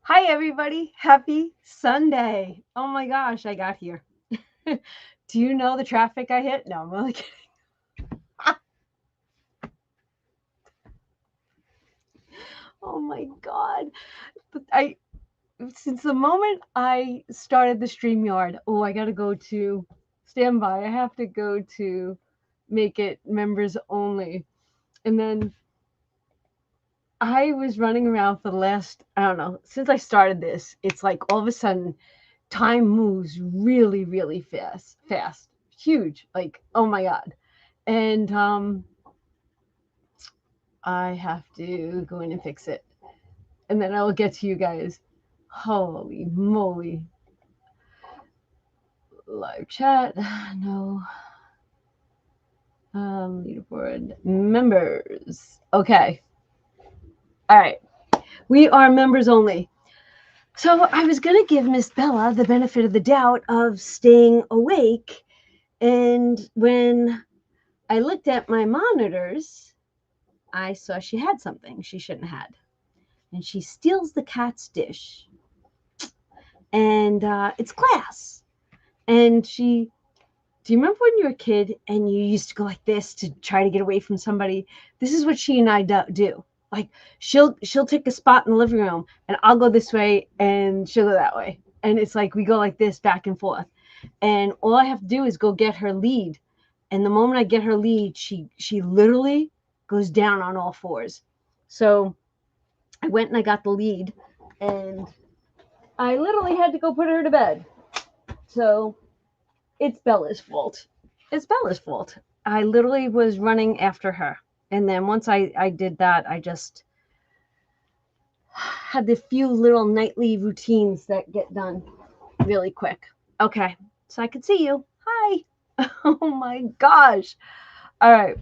Hi, everybody. Happy Sunday. Oh my gosh, I got here. Do you know the traffic I hit? No, I'm only kidding. Oh my God. I since the moment I started the StreamYard, I got to go to standby. I have to go to make it members only. And then I was running around for the last, I don't know, since I started this, it's like all of a sudden time moves really, really fast, huge. Like, oh my God. And I have to go in and fix it. And then I'll get to you guys. Holy moly. Live chat. No. Leaderboard. Members. Okay. All right. We are members only. So I was going to give Miss Bella the benefit of the doubt of staying awake. And when I looked at my monitors, I saw she had something she shouldn't have had. And she steals the cat's dish. And it's glass. And do you remember when you were a kid and you used to go like this to try to get away from somebody? This is what she and I do. Like she'll take a spot in the living room and I'll go this way and she'll go that way. And it's like we go like this back and forth. And all I have to do is go get her lead. And the moment I get her lead, she literally goes down on all fours. So I went and I got the lead and I literally had to go put her to bed. So it's Bella's fault. It's Bella's fault. I literally was running after her. And then once I did that, I just had the few little nightly routines that get done really quick. Okay, so I could see you. Hi. Oh my gosh. All right.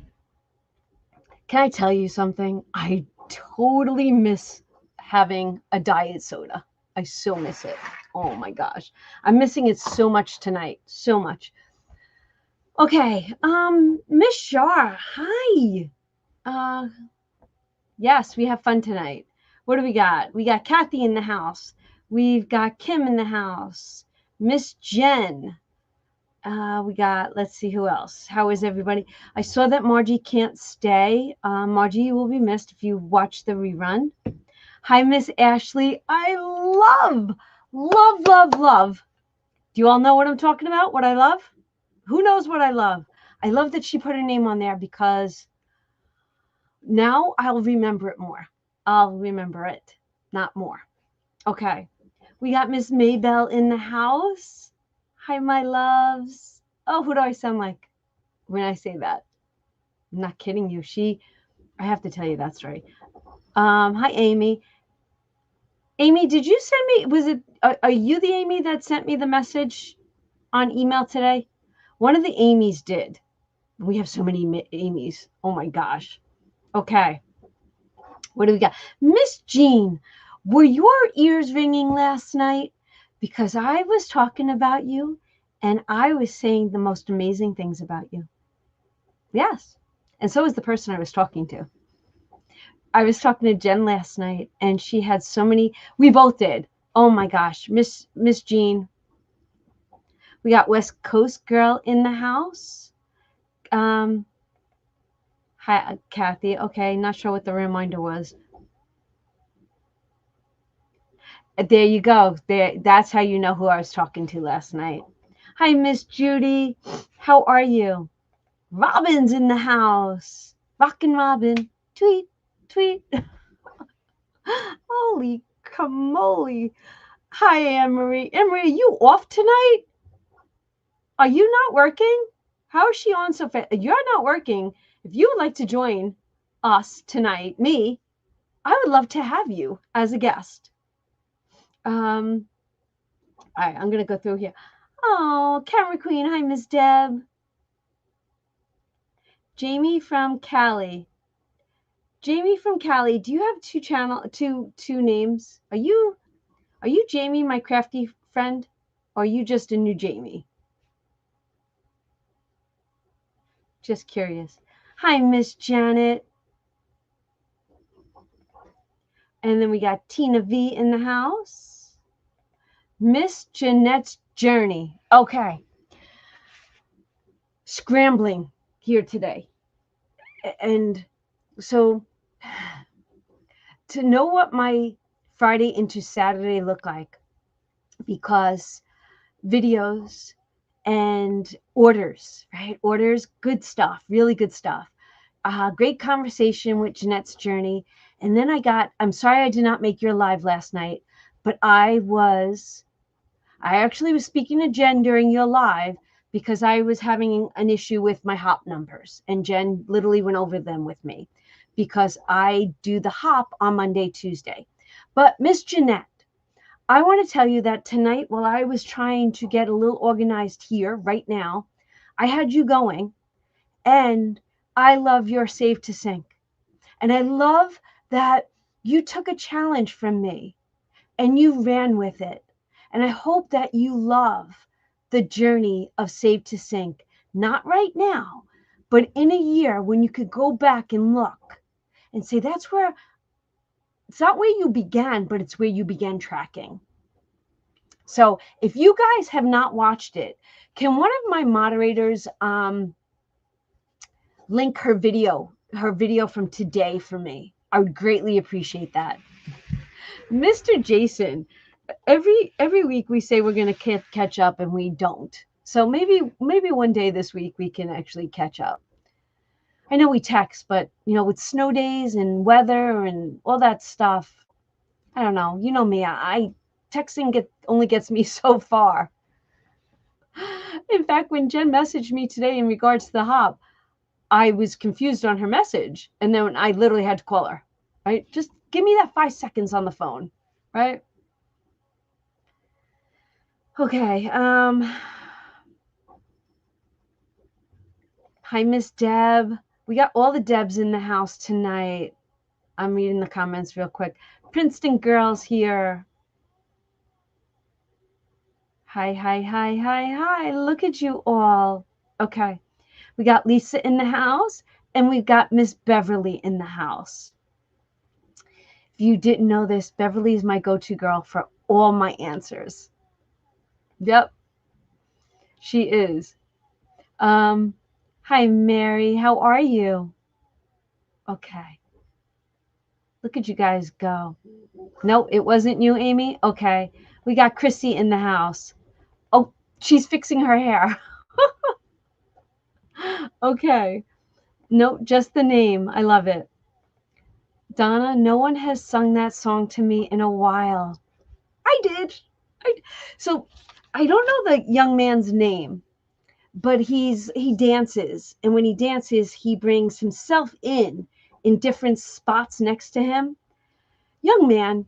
Can I tell you something? I totally miss having a diet soda. I so miss it. Oh my gosh. I'm missing it so much tonight. So much. Okay, Miss Shar, hi. Uh, yes, we have fun tonight. What do we got? We got Kathy in the house. We've got Kim in the house. Miss Jen. We got, let's see who else. How is everybody? I saw that Margie can't stay. Margie, you will be missed if you watch the rerun. Hi, Miss Ashley. I love. Do you all know what I'm talking about? What I love? Who knows what I love? I love that she put her name on there because now I'll remember it more. I'll remember it, not more. Okay. We got Miss Maybell in the house. Hi, my loves. Oh, who do I sound like when I say that? I'm not kidding you. I have to tell you that story. Hi, Amy. Amy, did you send me, are you the Amy that sent me the message on email today? One of the Amy's did. We have so many Amy's. Oh my gosh. Okay. What do we got? Miss Jean, were your ears ringing last night? Because I was talking about you and I was saying the most amazing things about you. Yes. And so was the person I was talking to. I was talking to Jen last night and she had so many, we both did. Oh my gosh. Miss Jean. We got West Coast girl in the house. Hi, Kathy. Okay, not sure what the reminder was. There you go. That's how you know who I was talking to last night. Hi, Miss Judy. How are you? Robin's in the house. Rockin' Robin. Tweet, tweet. Holy camole. Hi, Anne-Marie. Anne-Marie, are you off tonight? Are you not working? How is she on so fast? You're not working. If you would like to join us tonight, I would love to have you as a guest. All right, I'm gonna go through here. Oh, Camera Queen. Hi, Miss Deb. Jamie from Cali. Jamie from Cali. Do you have two names? Are you Jamie, my crafty friend, or are you just a new Jamie? Just curious. Hi, Miss Janet. And then we got Tina V in the house. Miss Jeanette's Journey. Okay. Scrambling here today. And so to know what my Friday into Saturday look like, because videos and orders, right? Orders, good stuff, really good stuff. Great conversation with Jeanette's Journey. And then I'm sorry I did not make your live last night, but I actually was speaking to Jen during your live because I was having an issue with my hop numbers. And Jen literally went over them with me because I do the hop on Monday, Tuesday. But Miss Jeanette, I want to tell you that tonight, while I was trying to get a little organized here right now, I had you going, and I love your Save to Sync. And I love that you took a challenge from me and you ran with it. And I hope that you love the journey of Save to Sync, not right now, but in a year when you could go back and look and say, it's not where you began, but it's where you began tracking. So if you guys have not watched it, can one of my moderators link her video from today for me? I would greatly appreciate that. Mr. Jason, every week we say we're going to catch up and we don't. So maybe one day this week we can actually catch up. I know we text, but with snow days and weather and all that stuff, I don't know. You know me, texting only gets me so far. In fact, when Jen messaged me today in regards to the hop, I was confused on her message. And then I literally had to call her, right? Just give me that 5 seconds on the phone, right? Okay. Hi, Miss Deb. We got all the Debs in the house tonight. I'm reading the comments real quick. Princeton girls here. Hi, hi, hi, hi, hi. Look at you all. Okay. We got Lisa in the house, and we've got Miss Beverly in the house. If you didn't know this, Beverly is my go-to girl for all my answers. Yep, she is. Hi, Mary. How are you? Okay. Look at you guys go. No, it wasn't you, Amy? Okay. We got Chrissy in the house. Oh, she's fixing her hair. Okay. No, just the name. I love it. Donna, no one has sung that song to me in a while. I did. So I don't know the young man's name, but he dances. And when he dances, he brings himself in different spots next to him. Young man,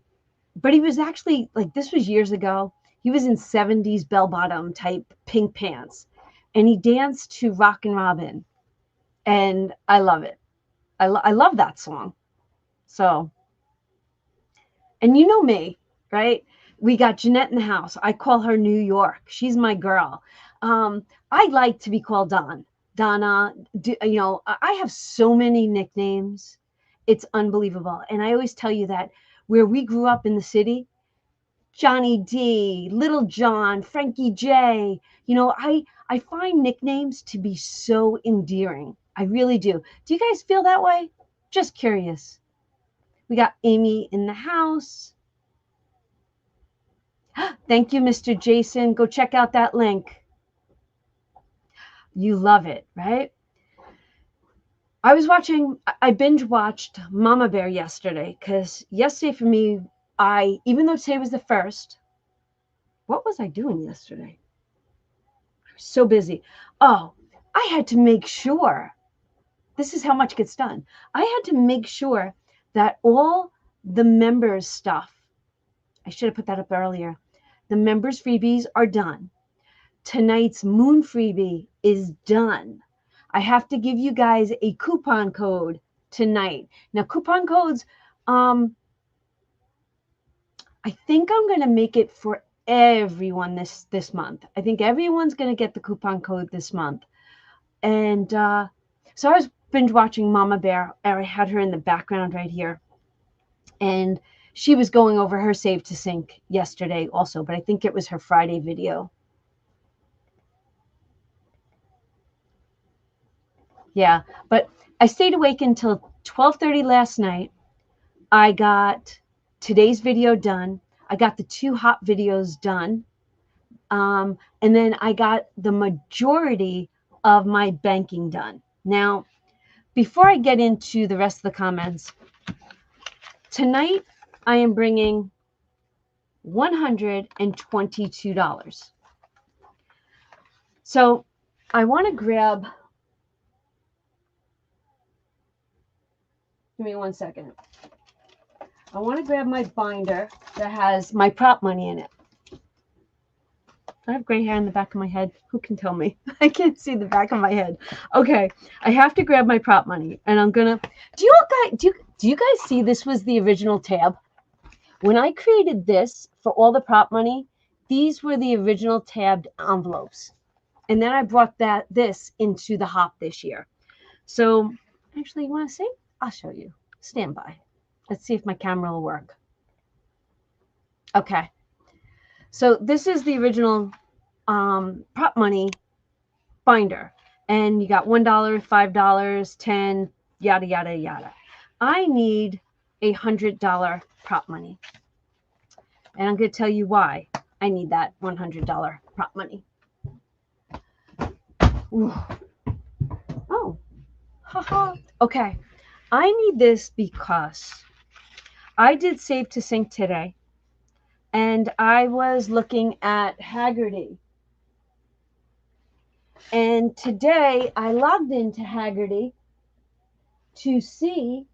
but he was actually, like, this was years ago. He was in 70s bell-bottom type pink pants. And he danced to Rockin' Robin. And I love it. I love that song. So, and you know me, right? We got Jeanette in the house. I call her New York. She's my girl. I like to be called Donna. I have so many nicknames. It's unbelievable. And I always tell you that where we grew up in the city, Johnny D, Little John, Frankie J, I find nicknames to be so endearing. I really do. Do you guys feel that way? Just curious. We got Amy in the house. Thank you, Mr. Jason. Go check out that link. You love it, right? I binge watched Mama Bear yesterday, because yesterday for me, even though today was the first, what was I doing yesterday? I was so busy. Oh, I had to make sure, this is how much gets done. I had to make sure that all the members stuff, I should have put that up earlier. The members freebies are done. Tonight's moon freebie is done. I have to give you guys a coupon code tonight. Now, coupon codes, I think I'm going to make it for everyone this month. I think everyone's going to get the coupon code this month. And so I was binge watching Mama Bear. I had her in the background right here. And She was going over her save to sync yesterday also, but I think it was her Friday video. Yeah, but I stayed awake until 12:30 last night. I got today's video done. I got the 2 hot videos done. And then I got the majority of my banking done. Now, before I get into the rest of the comments, tonight I am bringing $122. So I want to grab, give me 1 second. I want to grab my binder that has my prop money in it. I have gray hair in the back of my head. Who can tell me? I can't see the back of my head. Okay, I have to grab my prop money, and I'm gonna. Do you guys see this was the original tab? When I created this for all the prop money, these were the original tabbed envelopes, and then I brought this into the hop this year. So actually, you want to see? I'll show you. Stand by. Let's see if my camera will work. Okay. So this is the original prop money binder. And you got $1, $5, 10, yada, yada, yada. I need $100 prop money. And I'm going to tell you why I need that $100 prop money. Ooh. Oh, haha. Okay. I need this because I did Save to Sync today. And I was looking at Haggerty. And today I logged into Haggerty to see,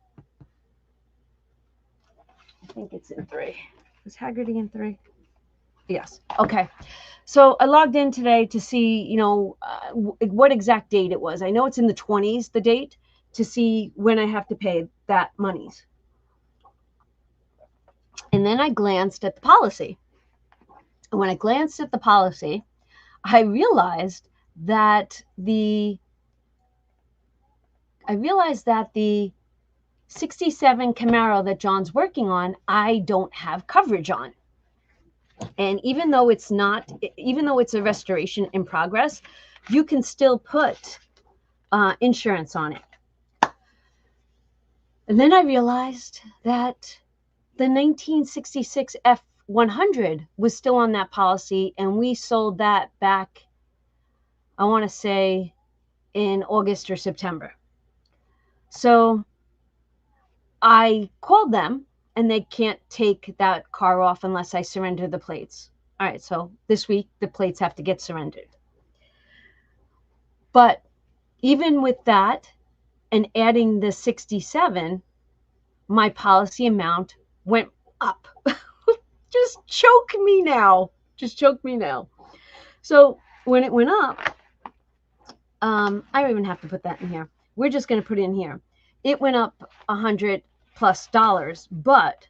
I think it's in 3. Is Haggerty in 3? Yes. Okay. So I logged in today to see, you know, what exact date it was. I know it's in the 20s, the date, to see when I have to pay that monies. And then I glanced at the policy. And when I glanced at the policy, I realized that the 67 Camaro that John's working on, I don't have coverage on. And even though it's a restoration in progress, you can still put insurance on it. And then I realized that the 1966 F100 was still on that policy, and we sold that back, I want to say, in August or September. So I called them, and they can't take that car off unless I surrender the plates. All right, so this week the plates have to get surrendered. But even with that and adding the 67, my policy amount went up. Just choke me now. So when it went up, I don't even have to put that in here. We're just going to put it in here. It went up $100+, but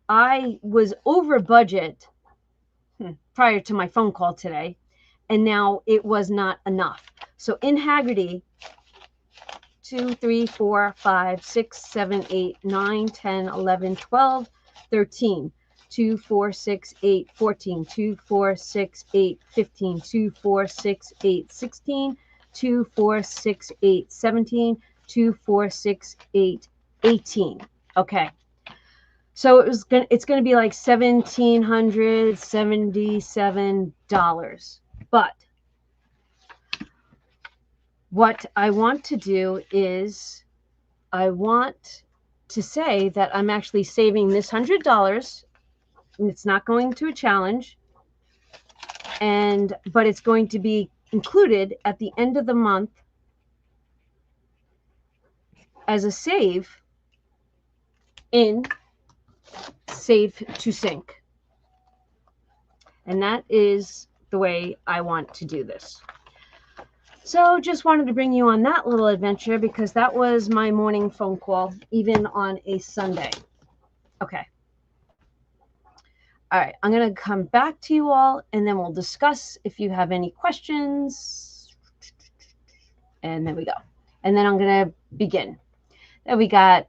I was over budget prior to my phone call today, and now it was not enough. So in Haggerty, 2, 3, 4, 5, 6, 7, 8, 9, 10, 11, 12, 13, 2, 4, 6, 8, 14, 2, 4, 6, 8, 15, 2, 4, 6, 8, 16, 2, 4, 6, 8, 17, 2, 4, 6, 8, 18. Okay. So it's gonna be like $1,777. But what I want to do is I want to say that I'm actually saving this $100, and it's not going to a challenge, but it's going to be included at the end of the month as a save in Save to Sync. And that is the way I want to do this. So just wanted to bring you on that little adventure because that was my morning phone call, even on a Sunday. Okay. All right, I'm going to come back to you all, and then we'll discuss if you have any questions. And there we go. And then I'm going to begin. There we got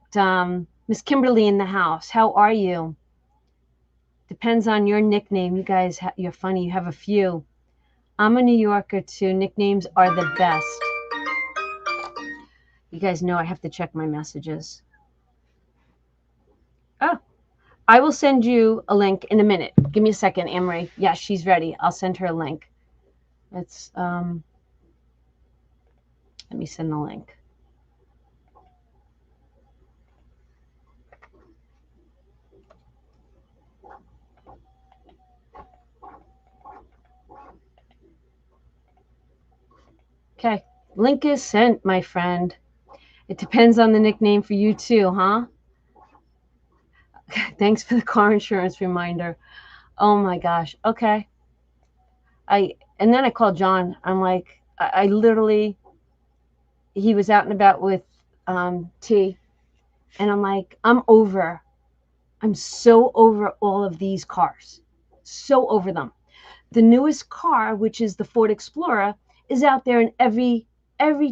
Miss Kimberly in the house. How are you? Depends on your nickname. You guys, you're funny. You have a few. I'm a New Yorker too. Nicknames are the best. You guys know I have to check my messages. Oh, I will send you a link in a minute. Give me a second, Anne-Marie. Yeah, she's ready. I'll send her a link. Let me send the link. Okay, link is sent, my friend. It depends on the nickname for you too, huh? Thanks for the car insurance reminder. Oh my gosh. Okay. And then I called John. I'm like, I literally, he was out and about with T, and I'm like, I'm so over all of these cars. So over them. The newest car, which is the Ford Explorer, is out there in every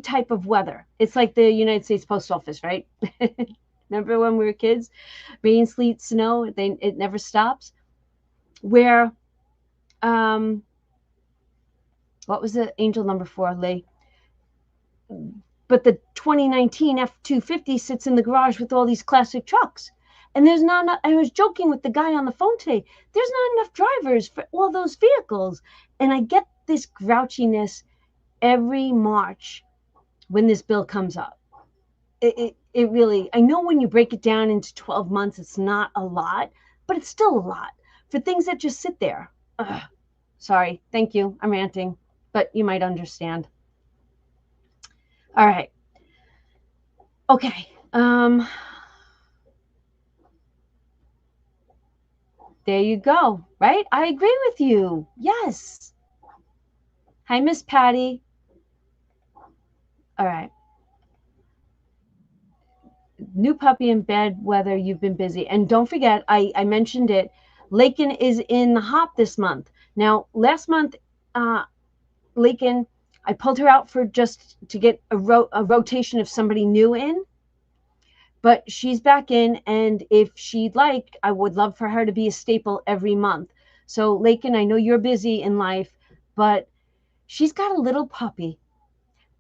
type of weather. It's like the United States Post Office, right? Remember when we were kids? Rain, sleet, snow, it never stops. Where what was the angel number 4, Lee? But the 2019 F-250 sits in the garage with all these classic trucks. And there's not enough, I was joking with the guy on the phone today. There's not enough drivers for all those vehicles. And I get this grouchiness every March when this bill comes up. It really, I know when you break it down into 12 months, it's not a lot, but it's still a lot for things that just sit there. Ugh. Sorry. Thank you. I'm ranting, but you might understand. All right. Okay. There you go. Right? I agree with you. Yes. Hi, Miss Patty. All right. New puppy in bed, whether you've been busy. And don't forget, I mentioned it. Lakin is in the hop this month. Now, last month, Lakin, I pulled her out for just to get a rotation of somebody new in. But she's back in, and if she'd like, I would love for her to be a staple every month. So, Lakin, I know you're busy in life, but she's got a little puppy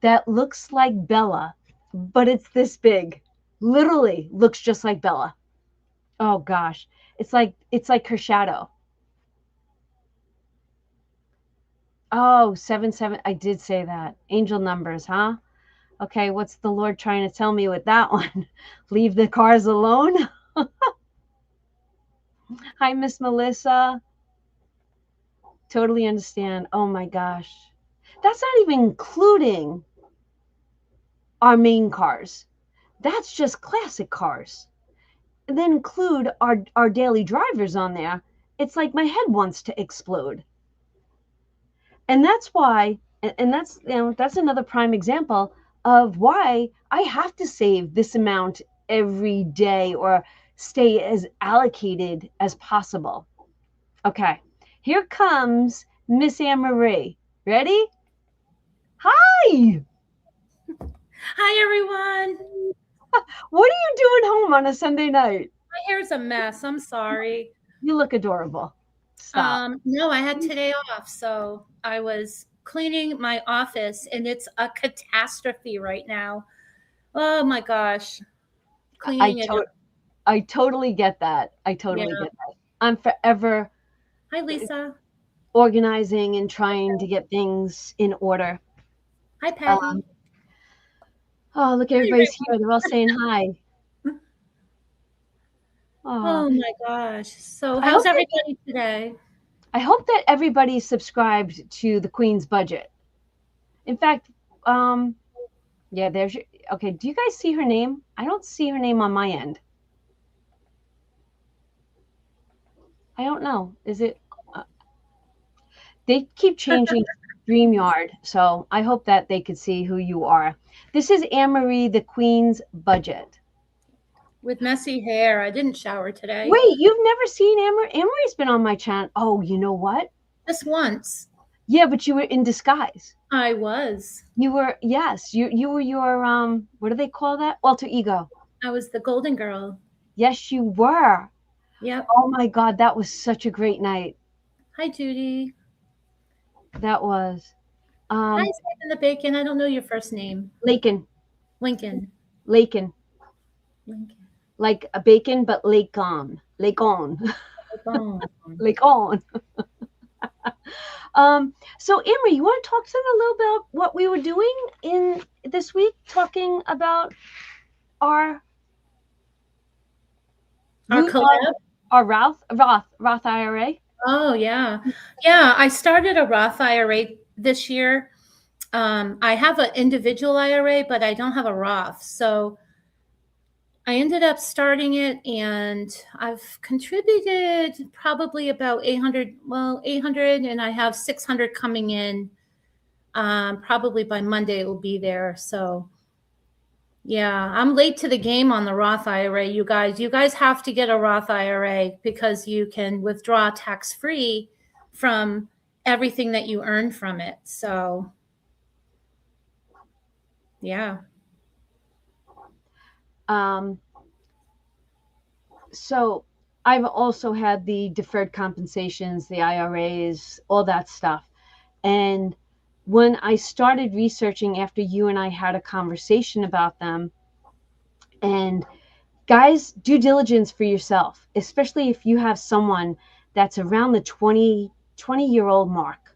that looks like Bella, but it's this big. Literally looks just like Bella. Oh gosh, it's like her shadow. Oh, 7 7. I did say that. Angel numbers, huh? Okay, what's the Lord trying to tell me with that one? Leave the cars alone. Hi, Miss Melissa. Totally understand. Oh my gosh. That's not even including our main cars. That's just classic cars. And then include our daily drivers on there. It's like my head wants to explode. And that's why, and that's, that's another prime example of why I have to save this amount every day or stay as allocated as possible. Okay, here comes Miss Anne-Marie. Ready? Hi! Hi, everyone. What are you doing home on a Sunday night? My hair's a mess. I'm sorry. You look adorable. Stop. No, I had today off, so I was cleaning my office, and it's a catastrophe right now. Oh my gosh, I cleaning it to- up. I totally get that. I Yeah. totally get that. I'm forever Hi, Lisa. organizing and trying to get things in order. Hi, Peggy. Oh, look, Hi, everybody's here. They're all saying hi. everyone. Oh, Oh my gosh. So, I how's hope that everybody today? I hope that everybody's subscribed to the Queen's Budget. In fact, yeah, there's your, okay. Do you guys see her name? I don't see her name on my end. I don't know. Is it? They keep changing StreamYard, so I hope that they could see who you are. This is Anne-Marie, the Queen's Budget. With messy hair. I didn't shower today. Wait, you've never seen Anne-Marie? Anne-Marie's been on my channel. Oh, you know what? Just once. Yeah, but you were in disguise. I was. You were, yes, you were your what do they call that? Alter ego. I was the golden girl. Yes, you were. Yep. Oh my God, that was such a great night. Hi, Judy. That was. Hi, Um, Stephen the Bacon. I don't know your first name. Lakin, Lincoln. Lakin, Lincoln. like a bacon, but Lakon, Lakon, Oh. Lakon. So Emery, you want to talk to them a little about what we were doing in this week, talking about our Our root collab. our Roth IRA. Oh, yeah. Yeah, I started a Roth IRA this year. I have an individual IRA, but I don't have a Roth. So I ended up starting it, and I've contributed probably about 800, and I have 600 coming in. Probably by Monday it will be there. So yeah, I'm late to the game on the Roth IRA. You guys have to get a Roth IRA because you can withdraw tax free from everything that you earn from it. So yeah. So I've also had the deferred compensations, the IRAs, all that stuff. And when I started researching after you and I had a conversation about them, and guys, due diligence for yourself, especially if you have someone that's around the 20-year-old mark.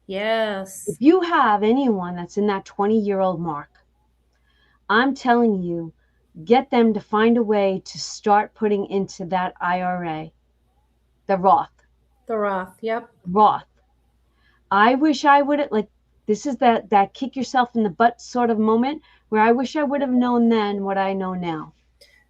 Yes. If you have anyone that's in that 20-year-old mark, I'm telling you, get them to find a way to start putting into that IRA, the Roth. The Roth. Yep. Roth. I wish I would have, like, this is that kick yourself in the butt sort of moment where I wish I would have known then what I know now.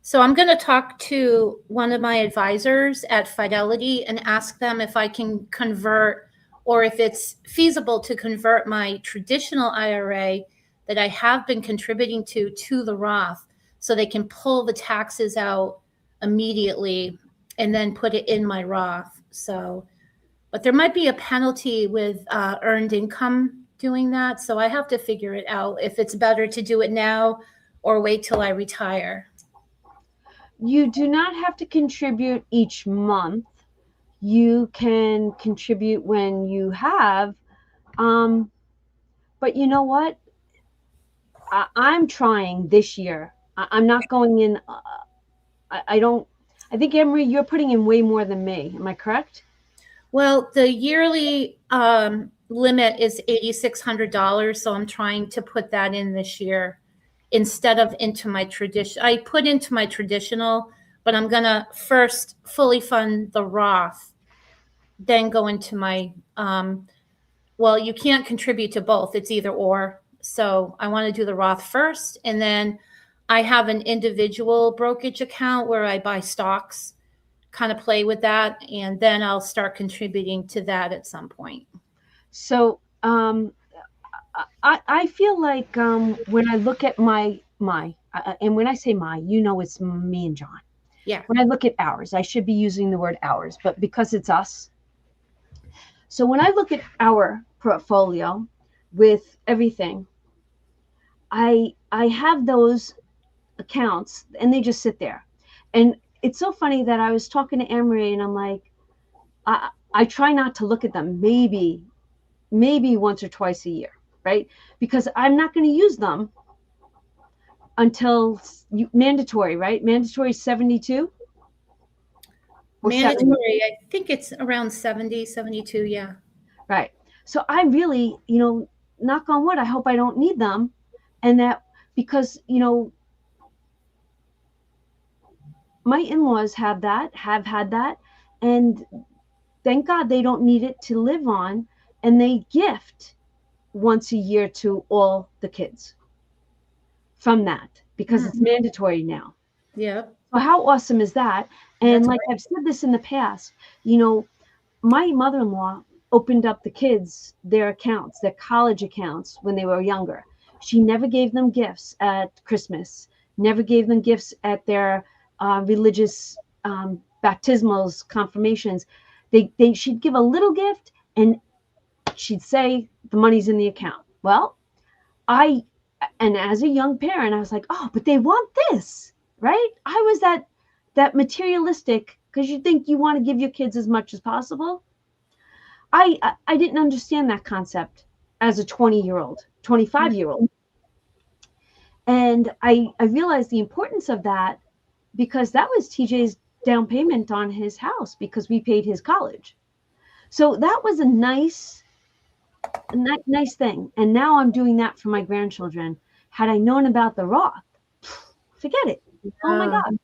So I'm going to talk to one of my advisors at Fidelity and ask them if I can convert, or if it's feasible to convert my traditional IRA that I have been contributing to the Roth, so they can pull the taxes out immediately and then put it in my Roth. So, but there might be a penalty with earned income doing that. So I have to figure it out if it's better to do it now or wait till I retire. You do not have to contribute each month. You can contribute when you have. But you know what? I'm trying this year. I'm not going in. I don't. I think, Emery, you're putting in way more than me. Am I correct? Well, the yearly limit is $8,600, so I'm trying to put that in this year instead of into my tradition. I put into my traditional, but I'm gonna first fully fund the Roth, then go into my. Well, you can't contribute to both; it's either or. So I want to do the Roth first, and then I have an individual brokerage account where I buy stocks, kind of play with that, and then I'll start contributing to that at some point. So I feel like when I look at my and when I say my, you know, it's me and John. Yeah. When I look at ours, I should be using the word ours, but because it's us. So when I look at our portfolio with everything, I have those accounts and they just sit there. And it's so funny that I was talking to Emery and I'm like, I try not to look at them maybe once or twice a year, right? Because I'm not going to use them until mandatory, right? Mandatory 72? Mandatory, I think it's around 70, 72. Yeah. Right. So I really, knock on wood, I hope I don't need them. And that because, my in-laws have had that. And thank God they don't need it to live on. And they gift once a year to all the kids from that because it's mandatory now. Yeah. So how awesome is that? And like I've said this in the past, my mother-in-law opened up the kids their accounts, their college accounts when they were younger. She never gave them gifts at Christmas, never gave them gifts at their religious baptismals, confirmations. She'd give a little gift and she'd say the money's in the account. Well, and as a young parent, I was like, oh, but they want this, right? I was that materialistic because you think you want to give your kids as much as possible. I didn't understand that concept as a 20-year-old, 25-year-old. And I realized the importance of that because that was TJ's down payment on his house because we paid his college. So that was a nice thing. And now I'm doing that for my grandchildren. Had I known about the Roth, forget it. Oh my God.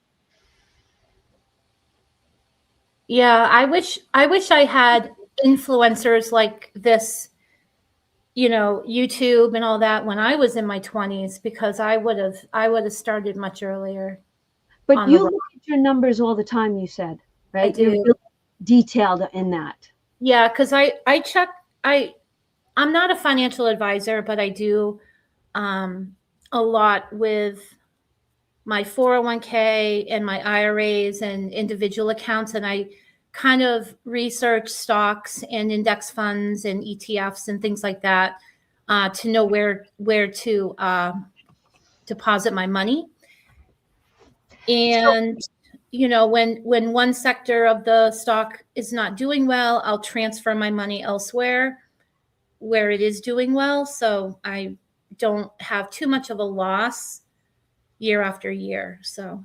Yeah, I wish I had influencers like this, YouTube and all that when I was in my 20s, because I would have started much earlier. But you look at your numbers all the time, you said, right? I do. You're really detailed in that. Yeah, because I check. I'm not a financial advisor, but I do a lot with my 401k and my IRAs and individual accounts, and I kind of research stocks and index funds and ETFs and things like that to know where to deposit my money. And when one sector of the stock is not doing well, I'll transfer my money elsewhere where it is doing well, so I don't have too much of a loss year after year. So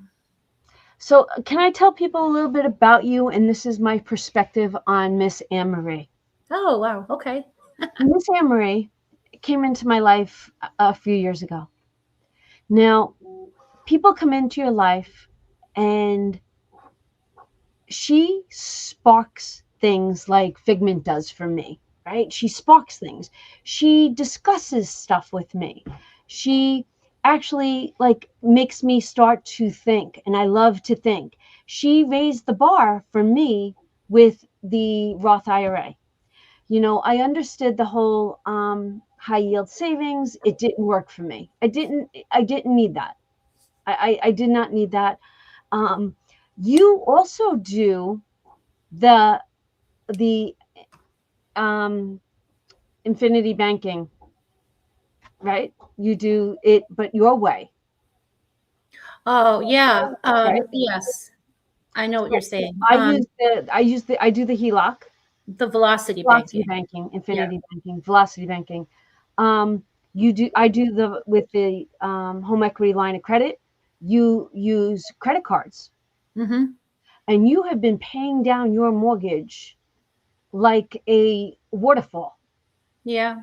can I tell people a little bit about you? And this is my perspective on Miss Anne-Marie. Oh, wow. Okay. Miss Anne-Marie came into my life a few years ago. Now, people come into your life and she sparks things like Figment does for me, right? She sparks things. She discusses stuff with me. She actually makes me start to think, and I love to think. She raised the bar for me with the Roth IRA. I understood the whole high yield savings. It didn't work for me. I didn't need that. I did not need that. You also do the infinity banking, right? You do it, but your way. Oh yeah. Right? Yes, I know what you're saying. I do the HELOC, the velocity banking, infinity banking, velocity banking. I do with the home equity line of credit. You use credit cards, and you have been paying down your mortgage like a waterfall. Yeah.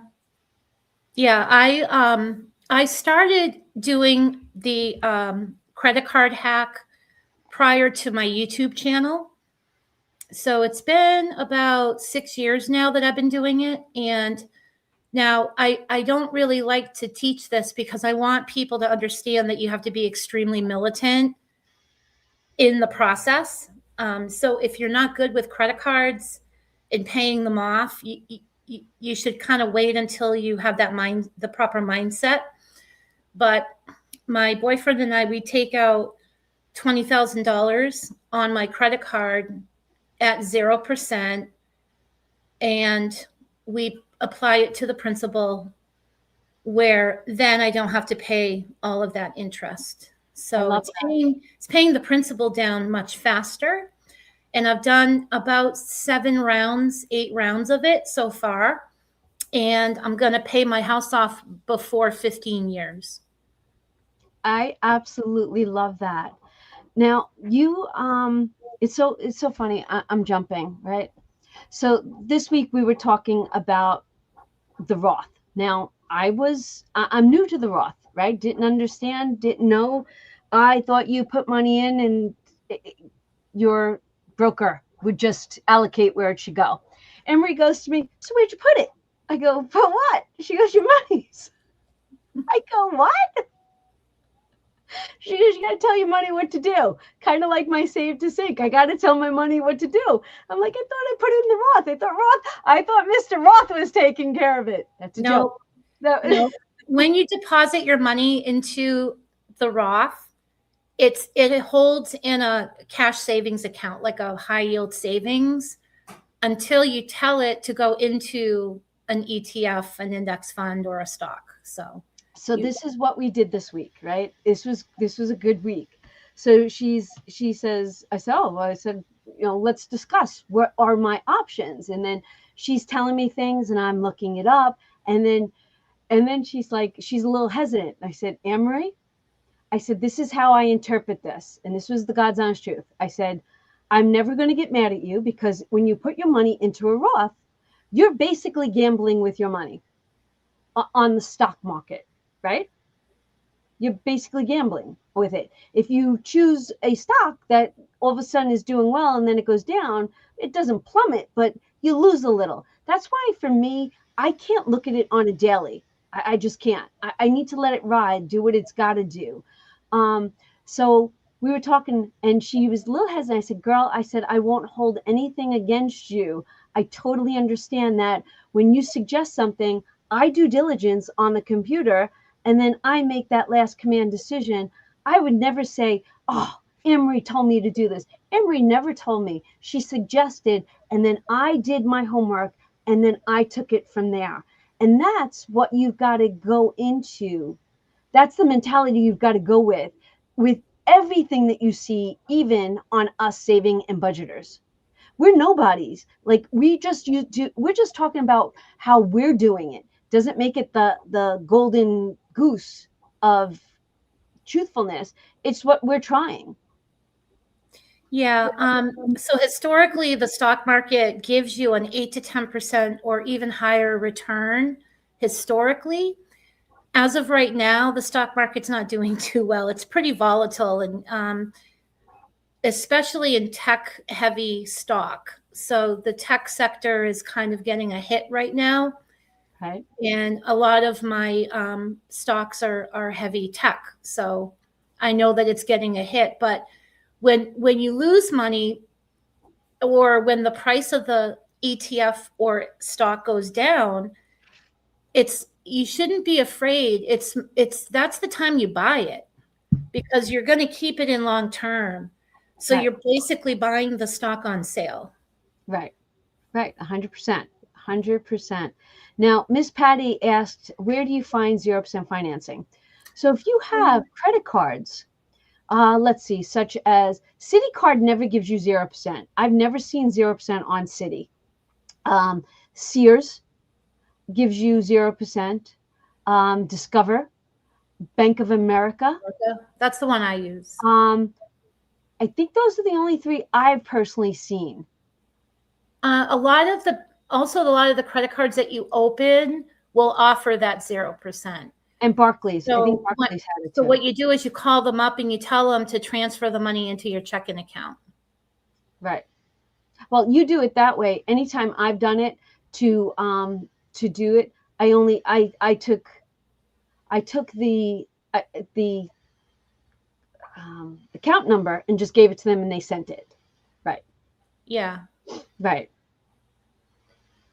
I started doing the credit card hack prior to my YouTube channel. So it's been about 6 years now that I've been doing it. And now I don't really like to teach this because I want people to understand that you have to be extremely militant in the process. So if you're not good with credit cards and paying them off, you should kind of wait until you have the proper mindset. But my boyfriend and I, we take out $20,000 on my credit card at 0%, and we apply it to the principal, where then I don't have to pay all of that interest. So it's paying the principal down much faster. And I've done about 8 rounds of it so far. And I'm going to pay my house off before 15 years. I absolutely love that. Now you, it's so funny. I'm jumping, right? So this week we were talking about the Roth. Now I'm new to the Roth, right? Didn't understand, didn't know. I thought you put money in and your broker would just allocate where it should go. Emery goes to me, so where'd you put it? I go, put what? She goes, your money's. I go, what? She goes, you got to tell your money what to do. Kind of like my save to sink. I got to tell my money what to do. I'm like, I thought I put it in the Roth. I thought Mr. Roth was taking care of it. That's a joke. No. When you deposit your money into the Roth, it holds in a cash savings account, like a high yield savings, until you tell it to go into an ETF, an index fund, or a stock. So this is what we did this week, right? This was a good week. So she says, I said, let's discuss what are my options. And then she's telling me things and I'm looking it up. And then she's like, she's a little hesitant. I said, Anne-Marie, I said, this is how I interpret this. And this was the God's honest truth. I said, I'm never going to get mad at you, because when you put your money into a Roth, you're basically gambling with your money on the stock market, right? You're basically gambling with it. If you choose a stock that all of a sudden is doing well and then it goes down, it doesn't plummet, but you lose a little. That's why for me, I can't look at it on a daily. I just can't. I need to let it ride, do what it's got to do. So we were talking and she was a little hesitant. I said, girl, I said, I won't hold anything against you. I totally understand that when you suggest something, I do diligence on the computer and then I make that last command decision. I would never say, oh, Anne-Marie told me to do this. Anne-Marie never told me. She suggested, and then I did my homework, and then I took it from there. And that's what you've got to go into. That's the mentality you've got to go with everything that you see, even on us saving and budgeters. We're nobodies. Like we're just talking about how we're doing it. Doesn't make it the golden goose of truthfulness. It's what we're trying. Yeah. So historically, the stock market gives you an 8 to 10% or even higher return historically. As of right now, the stock market's not doing too well. It's pretty volatile, and especially in tech-heavy stock. So the tech sector is kind of getting a hit right now. Right. And a lot of my stocks are heavy tech. So I know that it's getting a hit. But when you lose money, or when the price of the ETF or stock goes down, you shouldn't be afraid. That's the time you buy it, because you're going to keep it in long term. So right. You're basically buying the stock on sale. Right. 100%. Now, Miss Patty asked, where do you find 0% financing? So if you have credit cards, let's see, such as Citi Card never gives you 0%. I've never seen 0% on Citi. Sears gives you 0%. Discover, Bank of America. That's the one I use. I think those are the only three I've personally seen. A lot of the credit cards that you open will offer that 0%. And Barclays. So I think Barclays had it too. So what you do is you call them up and you tell them to transfer the money into your checking account. Right. Well, you do it that way. Anytime I've done it to do it, I took the account number and just gave it to them and they sent it. Right. Yeah. Right.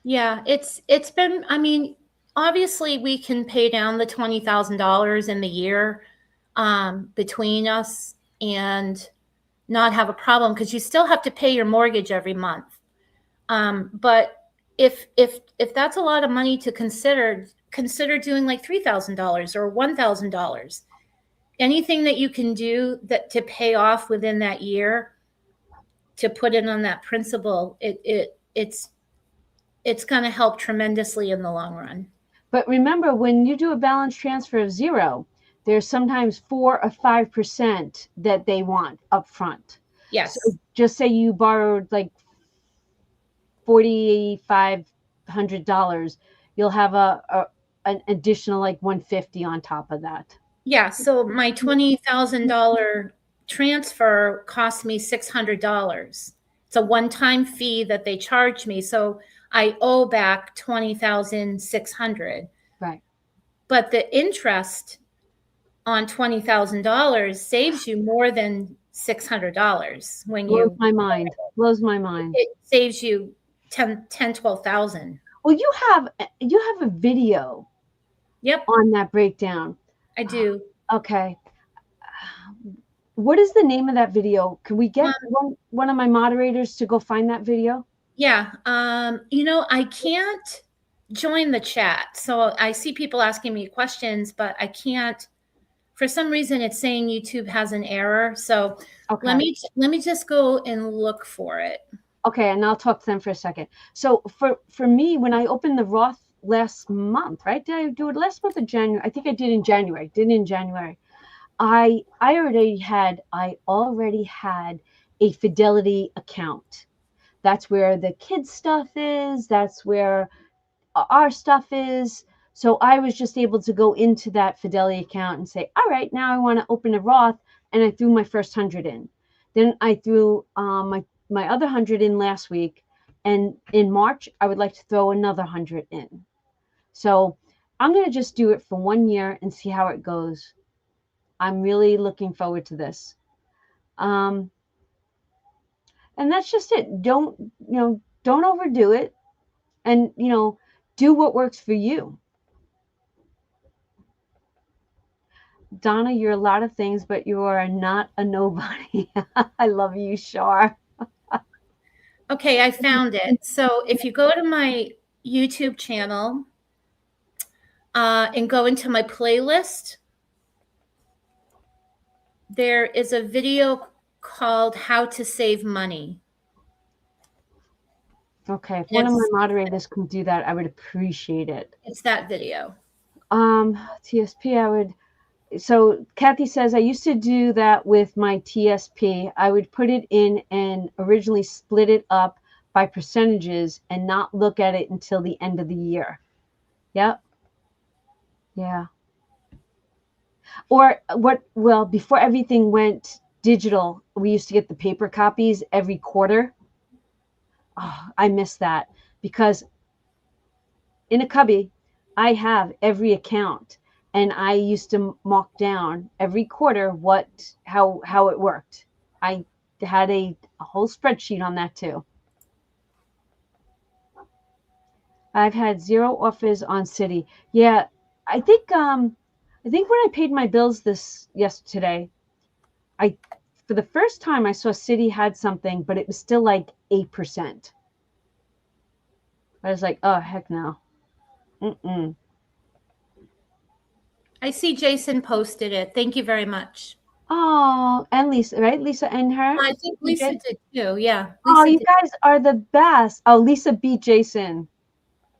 Yeah. It's been, I mean, obviously we can pay down the $20,000 in the year between us and not have a problem, because you still have to pay your mortgage every month. But if that's a lot of money to consider doing like $3,000 or $1,000. Anything that you can do that to pay off within that year, to put in on that principal, it's going to help tremendously in the long run. But remember, when you do a balance transfer of 0, there's sometimes 4 or 5% that they want up front. Yes. So just say you borrowed like $4,500, you'll have an additional like $150 on top of that. Yeah. So my $20,000 transfer cost me $600. It's a one-time fee that they charge me. So I owe back $20,600. Right. But the interest on $20,000 saves you more than $600 when you blows my mind. It saves you 12,000. Well, you have a video. Yep. On that breakdown. I do. Okay. What is the name of that video? Can we get one of my moderators to go find that video? Yeah. I can't join the chat. So I see people asking me questions, but I can't For some reason, it's saying YouTube has an error. So Okay. let me just go and look for it. Okay, and I'll talk to them for a second. So for me, when I opened the Roth last month, right? Did I do it last month or January? I think I did in January. Did it in January. I already had a Fidelity account. That's where the kids' stuff is. That's where our stuff is. So I was just able to go into that Fidelity account and say, all right, now I want to open a Roth, and I threw my first 100 in. Then I threw my other 100 in last week, and in March I would like to throw another 100 in. So I'm going to just do it for 1 year and see how it goes. I'm really looking forward to this. And that's just it. Don't overdo it, and do what works for you. Donna, you're a lot of things, but you are not a nobody. I love you, Shar. Okay, I found it. So if you go to my YouTube channel and go into my playlist, there is a video called How to Save Money. Okay, if one of my moderators can do that, I would appreciate it. It's that video. TSP, I would. So Kathy says, I used to do that with my TSP. I would put it in and originally split it up by percentages and not look at it until the end of the year. Yep. Yeah. Or before everything went digital, we used to get the paper copies every quarter. Oh, I miss that, because in a cubby, I have every account. And I used to mark down every quarter how it worked. I had a whole spreadsheet on that too. I've had 0 offers on Citi. Yeah, I think when I paid my bills yesterday, for the first time I saw Citi had something, but it was still like 8%. I was like, oh heck no. I see Jason posted it. Thank you very much. Oh, and Lisa, right? Lisa and her? I think Lisa did too. Yeah. Lisa you guys are the best. Oh, Lisa beat Jason.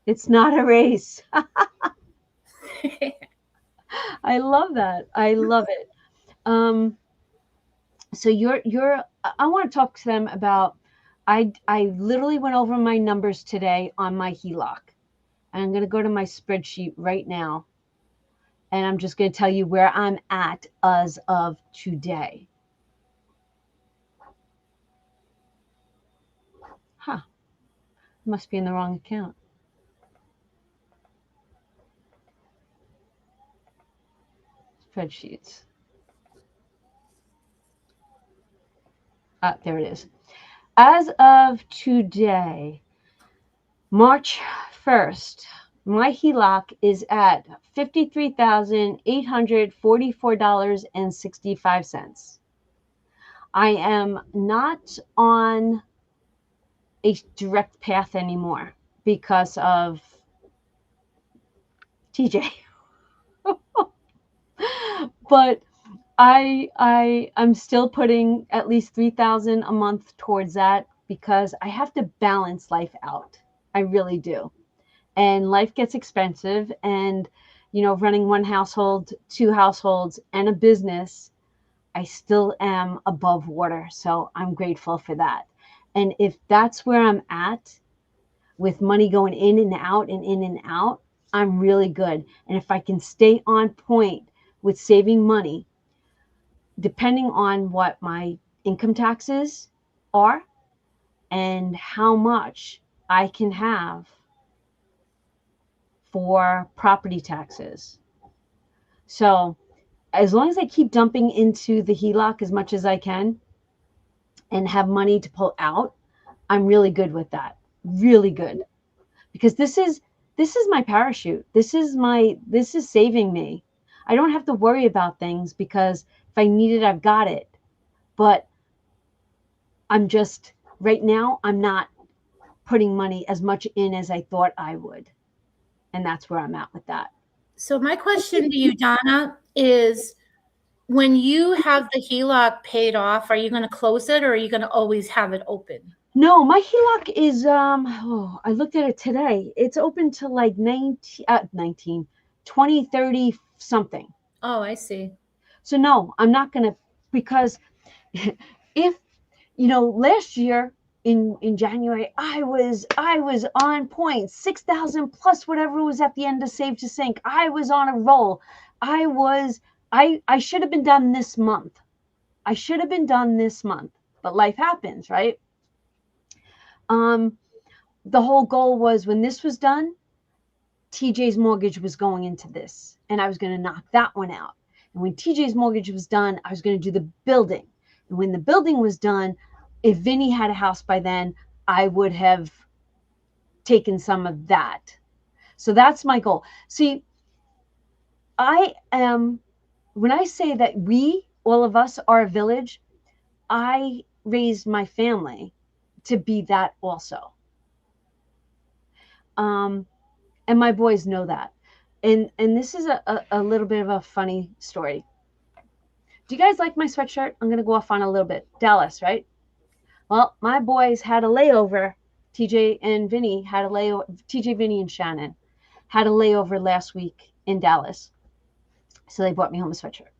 It's not a race. I love that. I love it. So I want to talk to them about, I literally went over my numbers today on my HELOC. And I'm going to go to my spreadsheet right now. And I'm just going to tell you where I'm at as of today. Huh. Must be in the wrong account. Spreadsheets. There it is. As of today, March 1st, my HELOC is at $53,844.65. I am not on a direct path anymore because of TJ. But I'm still putting at least $3,000 a month towards that, because I have to balance life out. I really do. And life gets expensive, and running one household, 2 households, and a business, I still am above water. So I'm grateful for that. And if that's where I'm at, with money going in and out and in and out, I'm really good. And if I can stay on point with saving money, depending on what my income taxes are and how much I can have for property taxes. So as long as I keep dumping into the HELOC as much as I can and have money to pull out, I'm really good with that. Really good. Because this is my parachute. This is saving me. I don't have to worry about things, because if I need it, I've got it. But right now, I'm not putting money as much in as I thought I would. And that's where I'm at with that. So my question to you, Donna, is when you have the HELOC paid off, are you going to close it or are you going to always have it open? No, my HELOC is I looked at it today. It's open to like 20, 30 something. Oh, I see. So no, I'm not going to, because if last year in January, I was on point, 6,000 plus whatever was at the end of Save to Sink. I was on a roll. I should have been done this month. But life happens, right? The whole goal was, when this was done, TJ's mortgage was going into this, and I was going to knock that one out. And when TJ's mortgage was done, I was going to do the building. And when the building was done, if Vinny had a house by then, I would have taken some of that. So that's my goal. See, when I say that all of us are a village, I raised my family to be that also. And my boys know that. And this is a little bit of a funny story. Do you guys like my sweatshirt? I'm going to go off on a little bit. Dallas, right? Well, my boys had a layover. TJ, Vinny, and Shannon had a layover last week in Dallas. So they brought me home a sweatshirt.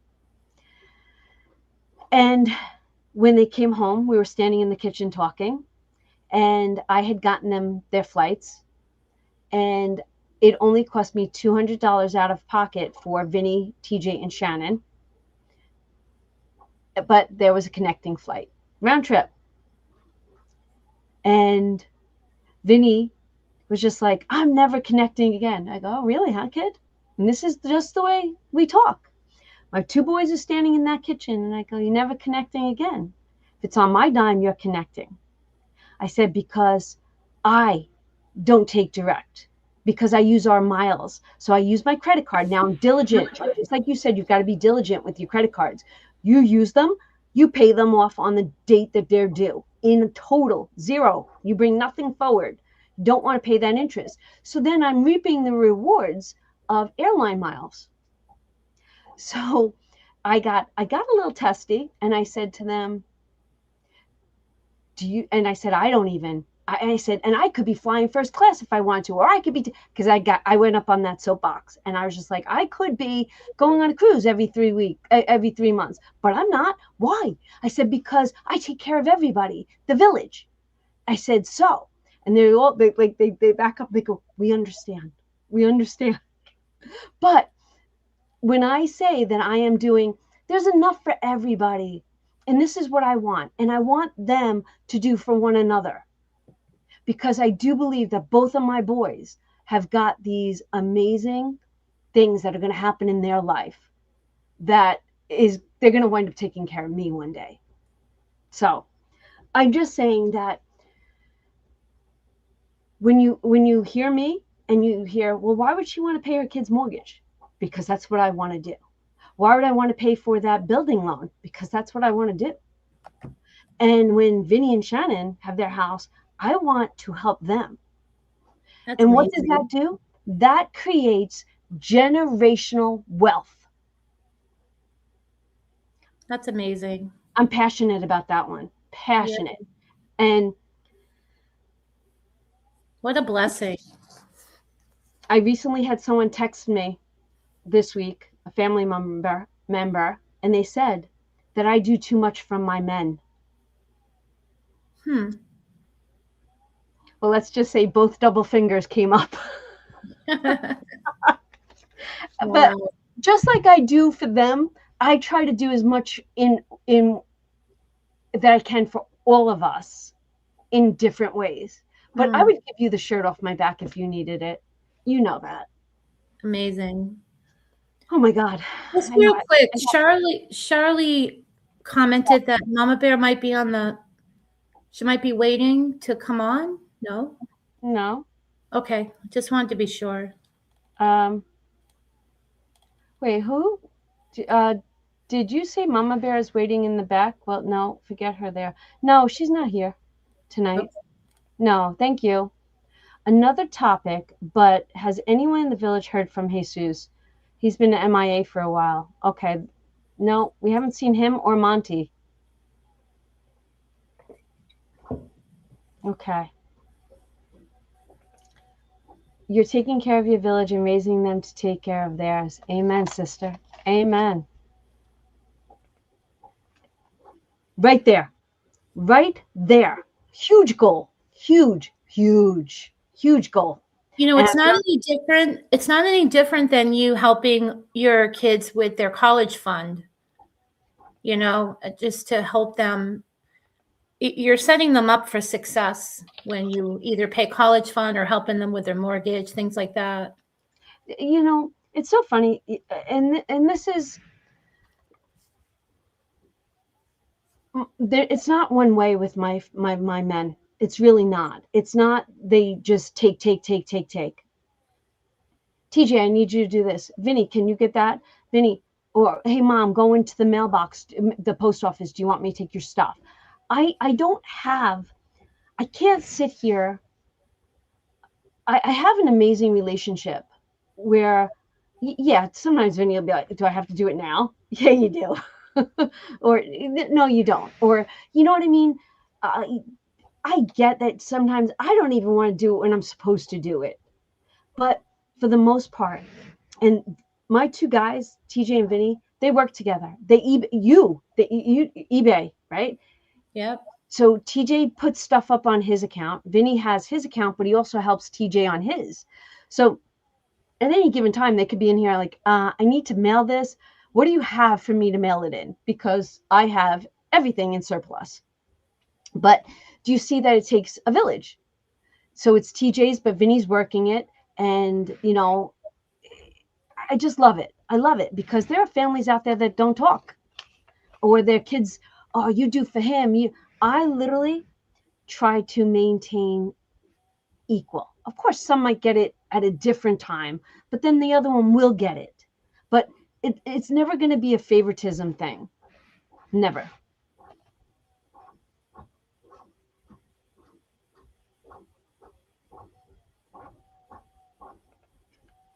And when they came home, we were standing in the kitchen talking, and I had gotten them their flights, and it only cost me $200 out of pocket for Vinny, TJ, and Shannon. But there was a connecting flight, round trip. And Vinny was just like, I'm never connecting again. I go, oh, really, huh, kid? And this is just the way we talk. My two boys are standing in that kitchen, and I go, you're never connecting again. If it's on my dime, you're connecting. I said, because I don't take direct, because I use our miles. So I use my credit card. Now I'm diligent. Just like you said, you've got to be diligent with your credit cards. You use them, you pay them off on the date that they're due. In total, zero. You bring nothing forward. Don't want to pay that interest. So then I'm reaping the rewards of airline miles. So I got a little testy, and I said to them, and I said, I said, and I could be flying first class if I want to, or I could be, because I went up on that soapbox, and I was just like, I could be going on a cruise every 3 months, but I'm not. Why? I said, because I take care of everybody, the village. I said, so, and they back up, they go, we understand. But when I say that I am doing, there's enough for everybody, and this is what I want, and I want them to do for one another. Because I do believe that both of my boys have got these amazing things that are going to happen in their life they're going to wind up taking care of me one day. So I'm just saying that when you hear me and you hear, well, why would she want to pay her kid's mortgage? Because that's what I want to do. Why would I want to pay for that building loan? Because that's what I want to do. And when Vinny and Shannon have their house, I want to help them. That's and amazing. What does that do? That creates generational wealth. That's amazing. I'm passionate about that one. Passionate. Yeah. And what a blessing. I recently had someone text me this week, a family member, and they said that I do too much from my men. Well, let's just say both double fingers came up. But just like I do for them, I try to do as much in that I can for all of us in different ways. But I would give you the shirt off my back if you needed it. You know that. Amazing. Oh my God. Just real quick, Charlie commented that Mama Bear might be she might be waiting to come on. No? No. Okay. Just wanted to be sure. Wait, who? Did you say Mama Bear is waiting in the back? Well, no, forget her there. No, she's not here tonight. Okay. No, thank you. Another topic, but has anyone in the village heard from Jesus? He's been MIA for a while. Okay. No, we haven't seen him or Monty. Okay. You're taking care of your village and raising them to take care of theirs. Amen, sister. Amen. Right there. Right there. Huge goal. Huge, huge, huge goal. You know, And it's not any different. It's not any different than you helping your kids with their college fund, you know, just to help them. You're setting them up for success when you either pay college fund or helping them with their mortgage, things like that. you know, it's so funny. And this is there, it's not one way with my men. It's really not. It's not they just take, take, take, take, take. TJ, I need you to do this. Vinny, can you get that? Vinny, or hey mom, go into the mailbox, the post office. Do you want me to take your stuff? I don't have, I can't sit here. I have an amazing relationship where, yeah, sometimes Vinny will be like, do I have to do it now? Yeah, you do. Or no, you don't. Or, you know what I mean? Uh, I get that sometimes I don't even want to do it when I'm supposed to do it. But for the most part, and my two guys, TJ and Vinny, they work together. They eBay, right? Yep. So TJ puts stuff up on his account. Vinny has his account, but he also helps TJ on his. So at any given time, they could be in here like, I need to mail this. What do you have for me to mail it in? Because I have everything in surplus. But do you see that it takes a village? So it's TJ's, but Vinny's working it. And, you know, I just love it. I love it because there are families out there that don't talk or their kids, oh, you do for him. I literally try to maintain equal. Of course, some might get it at a different time, but then the other one will get it. But it's never going to be a favoritism thing. Never.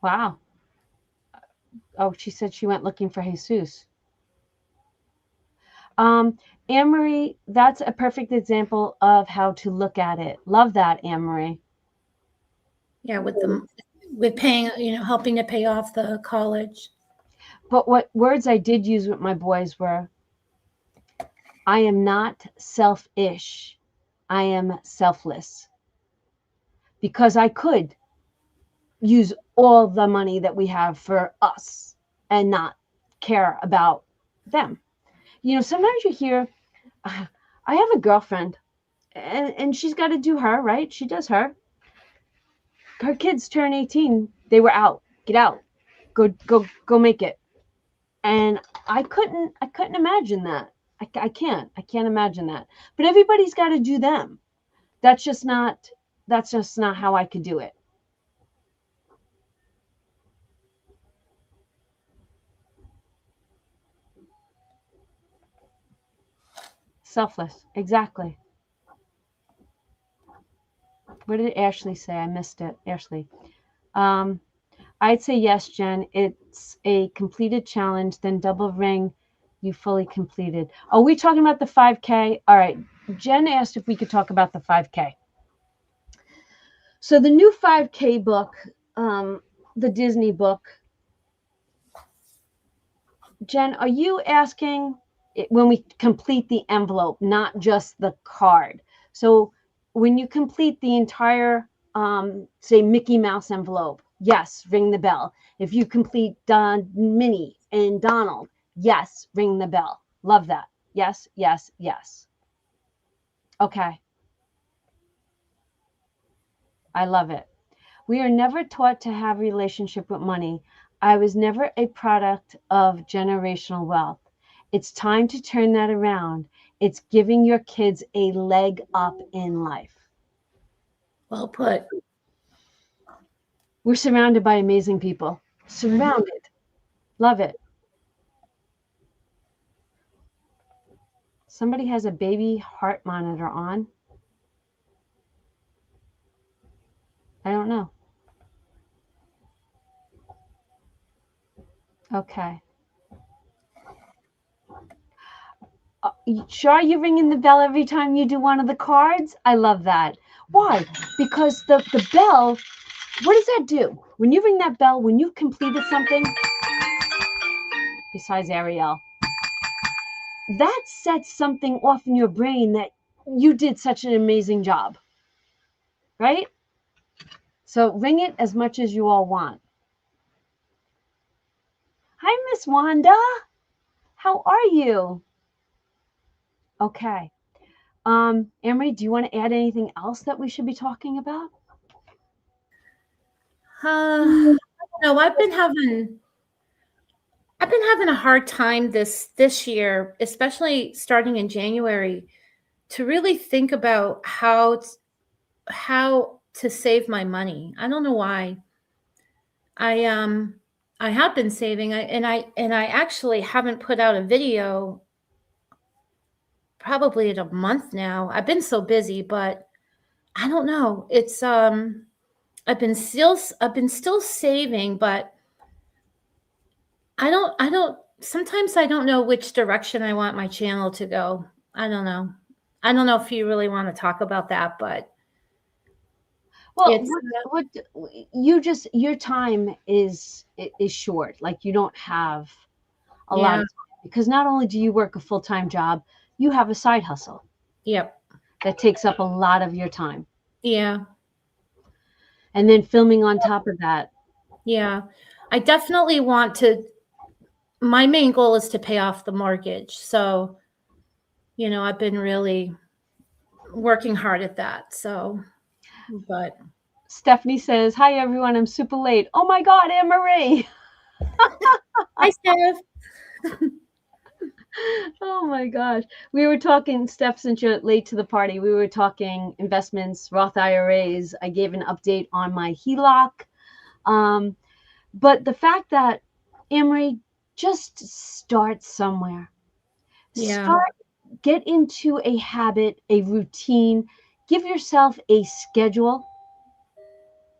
Wow. Oh, she said she went looking for Jesus. Anne-Marie, that's a perfect example of how to look at it. Love that, Anne-Marie. Yeah, with paying, you know, helping to pay off the college. But what words I did use with my boys were, I am not selfish. I am selfless. Because I could use all the money that we have for us and not care about them. You know, sometimes you hear, I have a girlfriend and she's got to do her, right? She does her. Her kids turn 18. They were out. Get out. Go make it. And I couldn't imagine that. I can't imagine that. But everybody's got to do them. That's just not, that's just not how I could do it. Selfless. Exactly. What did Ashley say? I missed it. Ashley. Um, I'd say yes, Jen. It's a completed challenge, then double ring you fully completed. Are we talking about the 5K? All right. Jen asked if we could talk about the 5K. So the new 5K book, the Disney book, Jen, are you asking when we complete the envelope, not just the card? So when you complete the entire, say, Mickey Mouse envelope, yes, ring the bell. If you complete Minnie and Donald, yes, ring the bell. Love that. Yes, yes, yes. Okay. I love it. We are never taught to have a relationship with money. I was never a product of generational wealth. It's time to turn that around. It's giving your kids a leg up in life. Well put. We're surrounded by amazing people. Surrounded. Love it. Somebody has a baby heart monitor on. I don't know. Okay. Sure, you're ringing the bell every time you do one of the cards? I love that. Why? Because the bell, what does that do? When you ring that bell, when you've completed something, besides Ariel, that sets something off in your brain that you did such an amazing job, right? So ring it as much as you all want. Hi, Miss Wanda. How are you? Okay. Emery, do you want to add anything else that we should be talking about? No, I've been having a hard time this year, especially starting in January, to really think about how to save my money. I don't know why. I have been saving, and I actually haven't put out a video probably in a month now. I've been so busy, but I don't know. It's I've been still saving, but I don't sometimes I don't know which direction I want my channel to go. I don't know. I don't know if you really want to talk about that, but Well, it's what you just, your time is short. Like you don't have a lot yeah. of time, because not only do you work a full-time job, you have a side hustle Yep. that takes up a lot of your time. Yeah. And then filming on top of that. Yeah. I definitely want to, my main goal is to pay off the mortgage. So, I've been really working hard at that. So, but Stephanie says, "Hi everyone, I'm super late." Oh my God, Anne Marie. hi, Steph. Oh my gosh. We were talking, Steph, since you're late to the party, we were talking investments, Roth IRAs. I gave an update on my HELOC. But the fact that, Emery, just start somewhere. Yeah. Get into a habit, a routine, give yourself a schedule.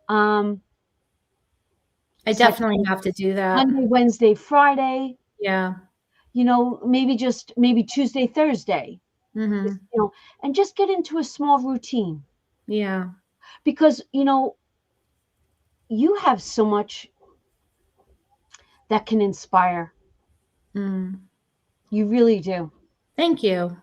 I definitely have to do that. Monday, Wednesday, Friday, Yeah. maybe Tuesday, Thursday, Mm-hmm. and just get into a small routine, Yeah. because, you have so much that can inspire. Mm. You really do. Thank you.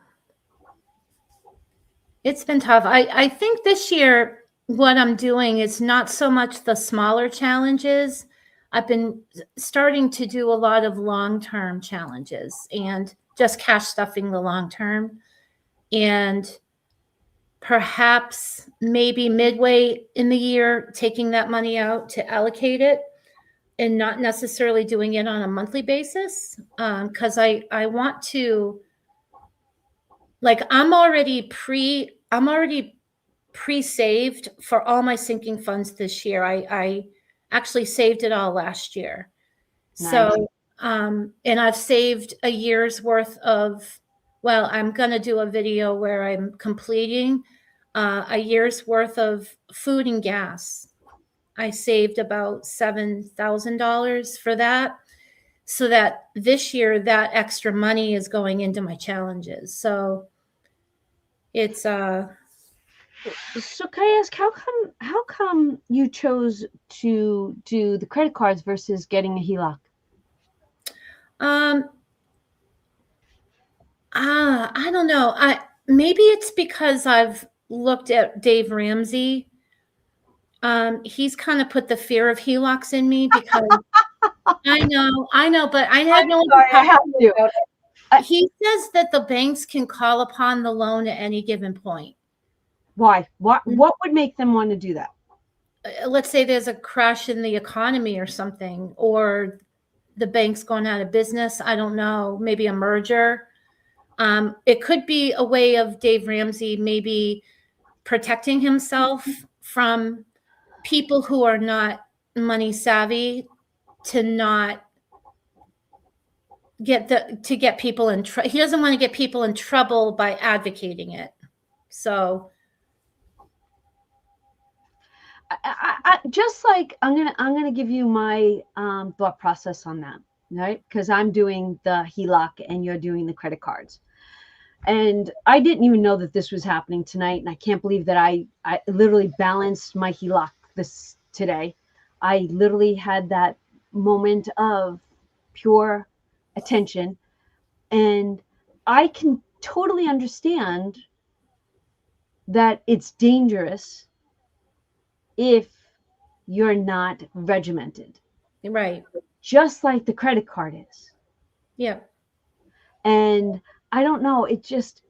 It's been tough. I think this year what I'm doing is not so much the smaller challenges. I've been starting to do a lot of long-term challenges and just cash stuffing the long term. And perhaps maybe midway in the year, taking that money out to allocate it and not necessarily doing it on a monthly basis. Because I want to, like, I'm already pre-saved for all my sinking funds this year. I actually saved it all last year. Nice. So, and I've saved a year's worth of, well, I'm going to do a video where I'm completing a year's worth of food and gas. I saved about $7,000 for that, so that this year that extra money is going into my challenges. So it's So can I ask, how come you chose to do the credit cards versus getting a HELOC? I don't know. Maybe it's because I've looked at Dave Ramsey. He's kind of put the fear of HELOCs in me, because I know, but I had no Sorry, I have to. about it. He says that the banks can call upon the loan at any given point. Why? What would make them want to do that? Let's say there's a crash in the economy or something, or the bank's going out of business. I don't know, maybe a merger. It could be a way of Dave Ramsey maybe protecting himself from people who are not money savvy, to not get people in trouble. He doesn't want to get people in trouble by advocating it. So I just like, I'm gonna give you my thought process on that, right? Because I'm doing the HELOC and you're doing the credit cards. And I didn't even know that this was happening tonight. And I can't believe that I literally balanced my HELOC this today. I literally had that moment of pure attention. And I can totally understand that it's dangerous if you're not regimented, Right. just like the credit card is. Yeah. And I don't know, it just,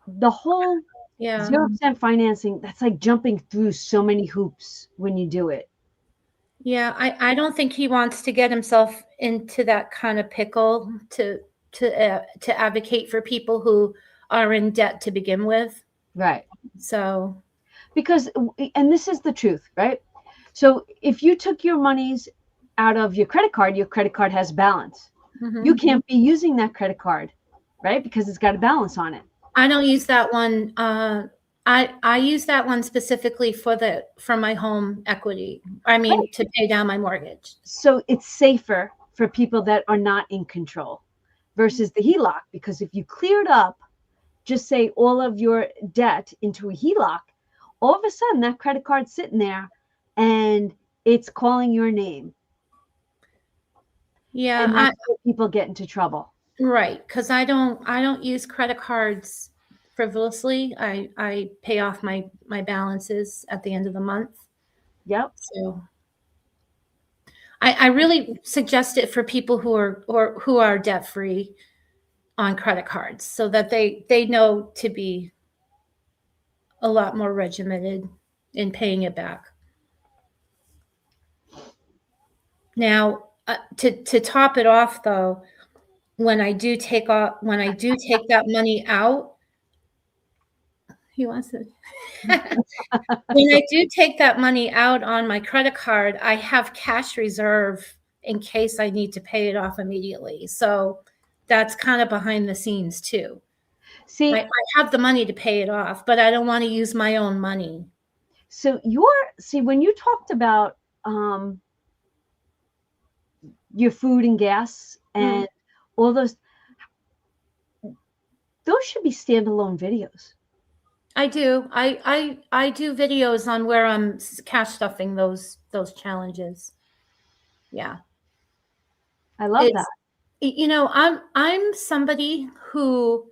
the whole Yeah. 0% financing, that's like jumping through so many hoops when you do it. Yeah. I don't think he wants to get himself into that kind of pickle to advocate for people who are in debt to begin with. Right. So Because, and this is the truth, right? So if you took your monies out of your credit card has balance. mhm. You can't be using that credit card, right? Because it's got a balance on it. I don't use that one. I use that one specifically for my home equity. I mean, Right. to pay down my mortgage. So it's safer for people that are not in control versus the HELOC, because if you cleared up, just say all of your debt into a HELOC, all of a sudden that credit card's sitting there and it's calling your name. Yeah, And that's where people get into trouble. right. Because I don't use credit cards frivolously. I pay off my balances at the end of the month. Yep. So I really suggest it for people who are debt free on credit cards, so that they know to be a lot more regimented in paying it back. Now, to top it off, though, when I do take that money out, he wants it. When I do take that money out on my credit card, I have cash reserve in case I need to pay it off immediately. So that's kind of behind the scenes too. See, I have the money to pay it off, but I don't want to use my own money. so when you talked about your food and gas and all those should be standalone videos. I do. I do videos on where I'm cash stuffing those challenges. Yeah. I love that. You know, I'm somebody who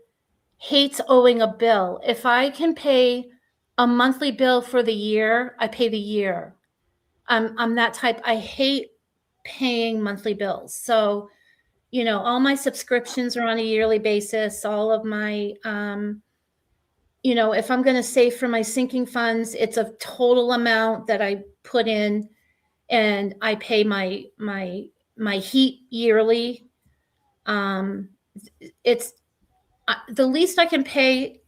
hates owing a bill. If I can pay a monthly bill for the year, I pay the year. I'm that type. I hate paying monthly bills. So, you know, all my subscriptions are on a yearly basis. All of my you know, if I'm going to save for my sinking funds, it's a total amount that I put in, and I pay my heat yearly. It's the least I can pay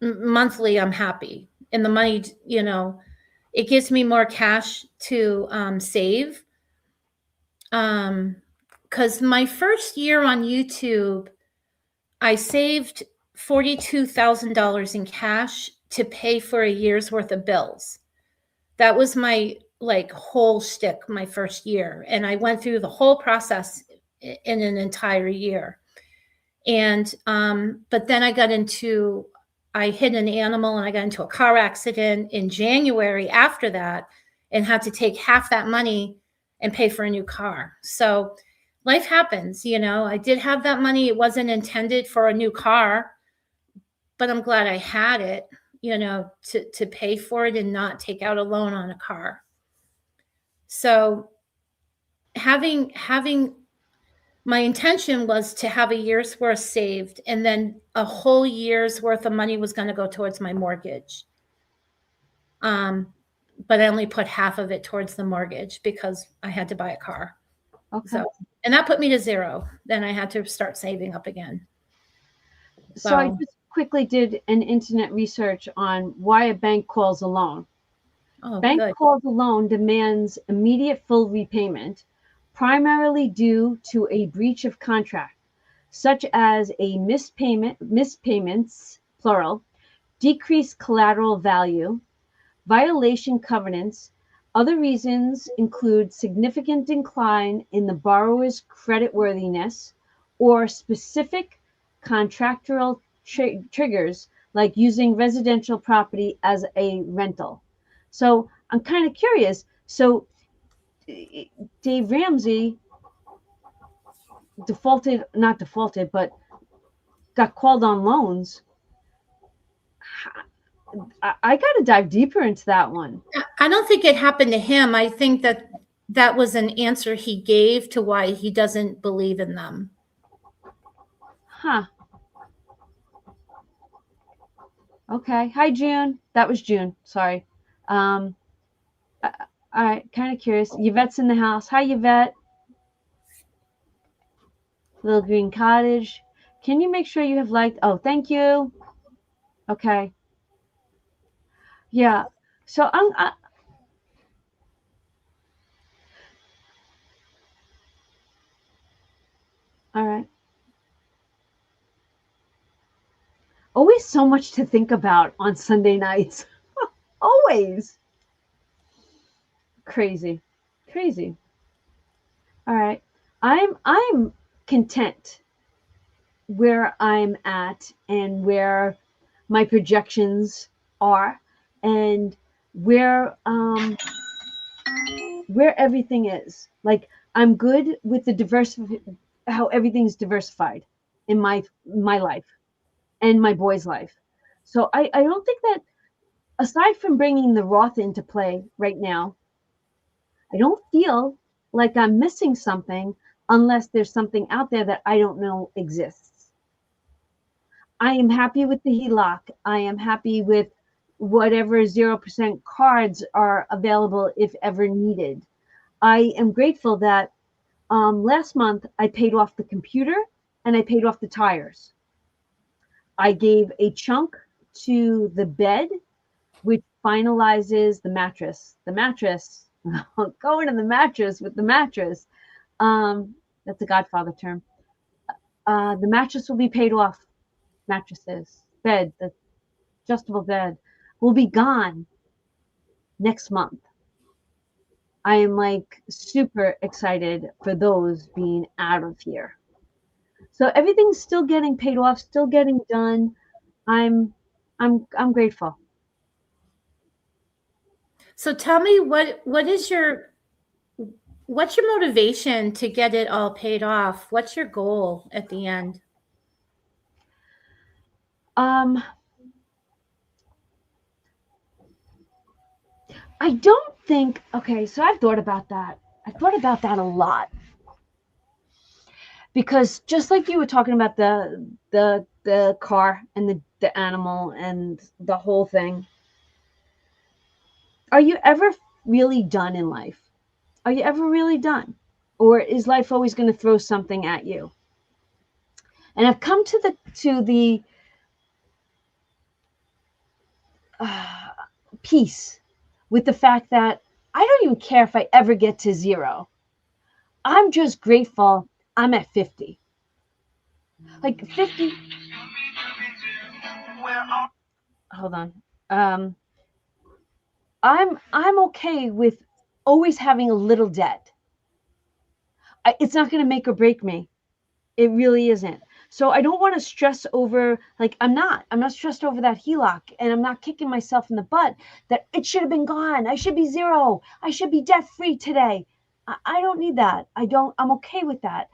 monthly. I'm happy, and the money, you know, it gives me more cash to save. Because my first year on YouTube, I saved $42,000 in cash to pay for a year's worth of bills. That was my like whole shtick my first year. And I went through the whole process in an entire year. And but then I hit an animal and I got into a car accident in January after that, and had to take half that money and pay for a new car. So life happens, you know. I did have that money. It wasn't intended for a new car, but I'm glad I had it, you know, to pay for it and not take out a loan on a car. So having my intention was to have a year's worth saved, and then a whole year's worth of money was going to go towards my mortgage. But I only put half of it towards the mortgage because I had to buy a car. Okay. So, and that put me to zero. Then I had to start saving up again. So I just quickly did an internet research on why a bank calls a loan. Bank calls a loan demands immediate full repayment, primarily due to a breach of contract, such as a mispayments, plural, decreased collateral value, violation covenants. Other reasons include significant decline in the borrower's creditworthiness or specific contractual triggers, like using residential property as a rental. So I'm kind of curious. So Dave Ramsey not defaulted, but got called on loans. I got to dive deeper into that one. I don't think it happened to him. I think that that was an answer he gave to why he doesn't believe in them. Huh. Okay. Hi, June. That was June. Sorry. All right. Kind of curious. Yvette's in the house. Hi, Yvette. Little Green Cottage. Can you make sure you have liked? Oh, thank you. Okay. Yeah. So all right. Always so much to think about on Sunday nights. Always. Crazy. Crazy. All right. I'm content where I'm at and where my projections are and where everything is. Like I'm good with the how everything's diversified in my life and my boy's life. So I don't think that, aside from bringing the Roth into play right now, I don't feel like I'm missing something unless there's something out there that I don't know exists. I am happy with the HELOC. I am happy with whatever 0% cards are available if ever needed. I am grateful that last month I paid off the computer and I paid off the tires. I gave a chunk to the bed, which finalizes the mattress. The mattress, going to the mattress with the mattress. That's a Godfather term. The mattress will be paid off. Mattresses, bed, the adjustable bed will be gone next month. I am like super excited for those being out of here. So everything's still getting paid off, still getting done. I'm grateful. So tell me what's your motivation to get it all paid off? What's your goal at the end? I don't think, okay, so I've thought about that. I thought about that a lot. Because just like you were talking about the car and the animal and the whole thing, are you ever really done in life? Are you ever really done? Or is life always going to throw something at you? And I've come to the peace with the fact that I don't even care if I ever get to 0. I'm just grateful I'm at 50. Like 50. Hold on. I'm okay with always having a little debt. It's not going to make or break me. It really isn't. So I don't want to stress over, like I'm not stressed over that HELOC, and I'm not kicking myself in the butt that it should have been gone. I should be 0. I should be debt free today. I don't need that. I'm okay with that.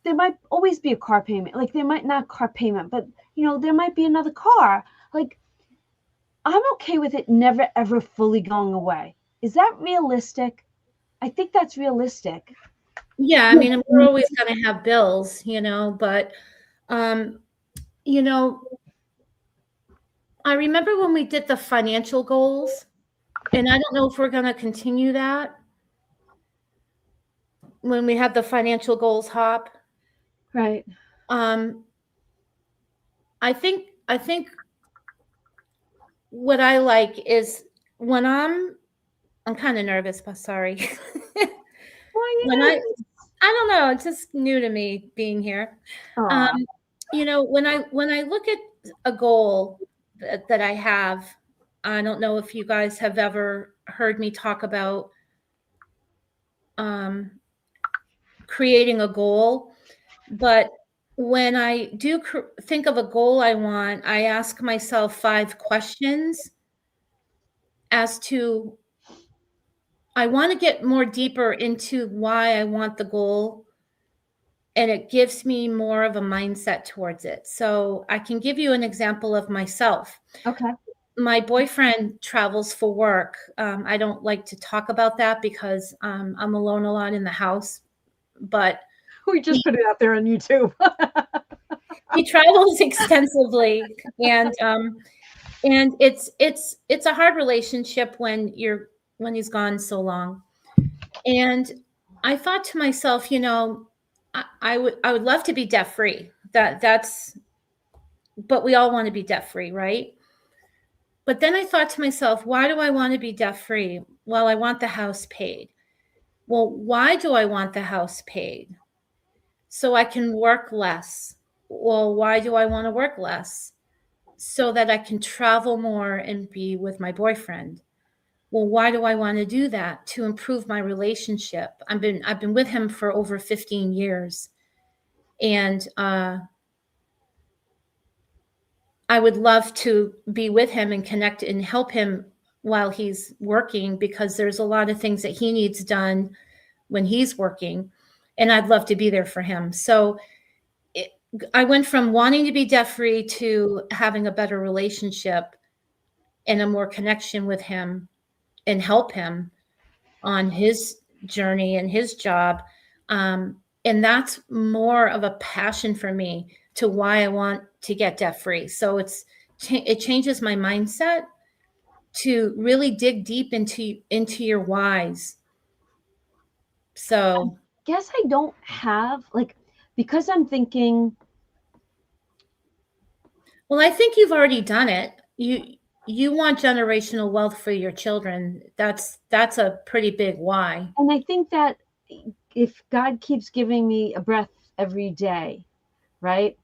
There might always be a car payment. Like there might not car payment, but there might be another car. Like I'm okay with it never ever fully going away. Is that realistic? I think that's realistic. Yeah, I mean, we're always going to have bills, but I remember when we did the financial goals, and I don't know if we're going to continue that when we have the financial goals hop. Right. I think what I like is when I'm kind of nervous, but sorry. When I don't know, it's just new to me being here. When I look at a goal that I have, I don't know if you guys have ever heard me talk about creating a goal. But when I do think of a goal I want, I ask myself 5 questions as to I want to get more deeper into why I want the goal, and it gives me more of a mindset towards it. So I can give you an example of myself. Okay. My boyfriend travels for work. I don't like to talk about that because I'm alone a lot in the house, but We just put it out there on YouTube. he travels extensively, and it's a hard relationship when he's gone so long. And I thought to myself, I would love to be debt free. But we all want to be debt free, right? But then I thought to myself, why do I want to be debt free? Well, I want the house paid. Well, why do I want the house paid? So I can work less. Well, why do I want to work less? So that I can travel more and be with my boyfriend. Well, why do I want to do that? To improve my relationship. I've been with him for over 15 years. And I would love to be with him and connect and help him while he's working, because there's a lot of things that he needs done when he's working, and I'd love to be there for him. So I went from wanting to be debt free to having a better relationship and a more connection with him and help him on his journey and his job. And that's more of a passion for me to why I want to get debt free. So it changes my mindset to really dig deep into your whys. So I guess I don't have, like, because I'm thinking. Well, I think you've already done it. You want generational wealth for your children. That's a pretty big why. And I think that if God keeps giving me a breath every day, right?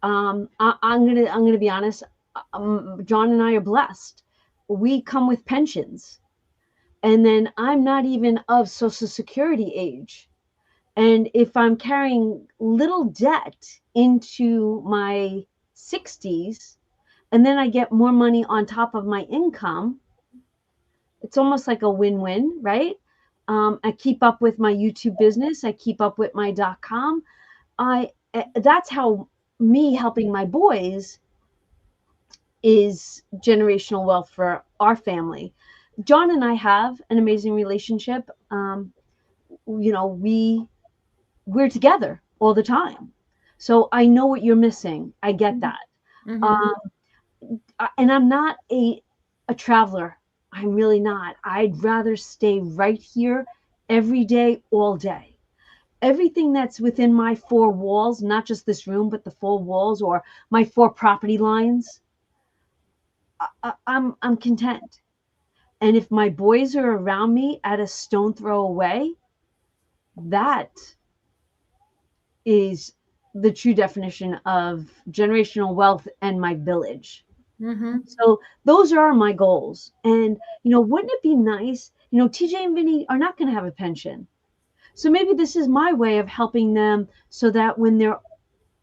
I'm gonna be honest. John and I are blessed. We come with pensions, and then I'm not even of Social Security age. And if I'm carrying little debt into my 60s, and then I get more money on top of my income, it's almost like a win-win, right? I keep up with my YouTube business. I keep up with my .com. That's how me helping my boys is generational wealth for our family. John and I have an amazing relationship. We're together all the time. So I know what you're missing. I get that. Mm-hmm. And I'm not a traveler. I'm really not. I'd rather stay right here every day, all day. Everything that's within my 4 walls, not just this room, but the 4 walls or my 4 property lines, I'm content. And if my boys are around me at a stone throw away, that is the true definition of generational wealth and my village. Mm-hmm. So those are my goals. And, wouldn't it be nice? TJ and Vinny are not going to have a pension. So maybe this is my way of helping them so that when they're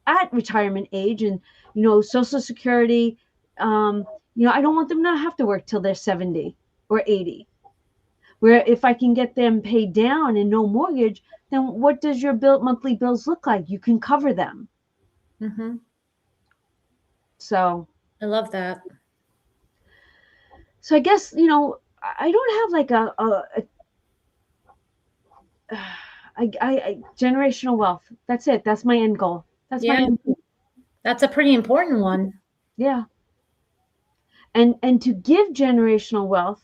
at retirement age and, Social Security, I don't want them to have to work till they're 70 or 80. Where if I can get them paid down and no mortgage, then what does your monthly bills look like? You can cover them. Mm-hmm. So I love that. So I guess, I don't have like a generational wealth. That's it. That's my end goal. That's my end goal. That's a pretty important one. Yeah. And to give generational wealth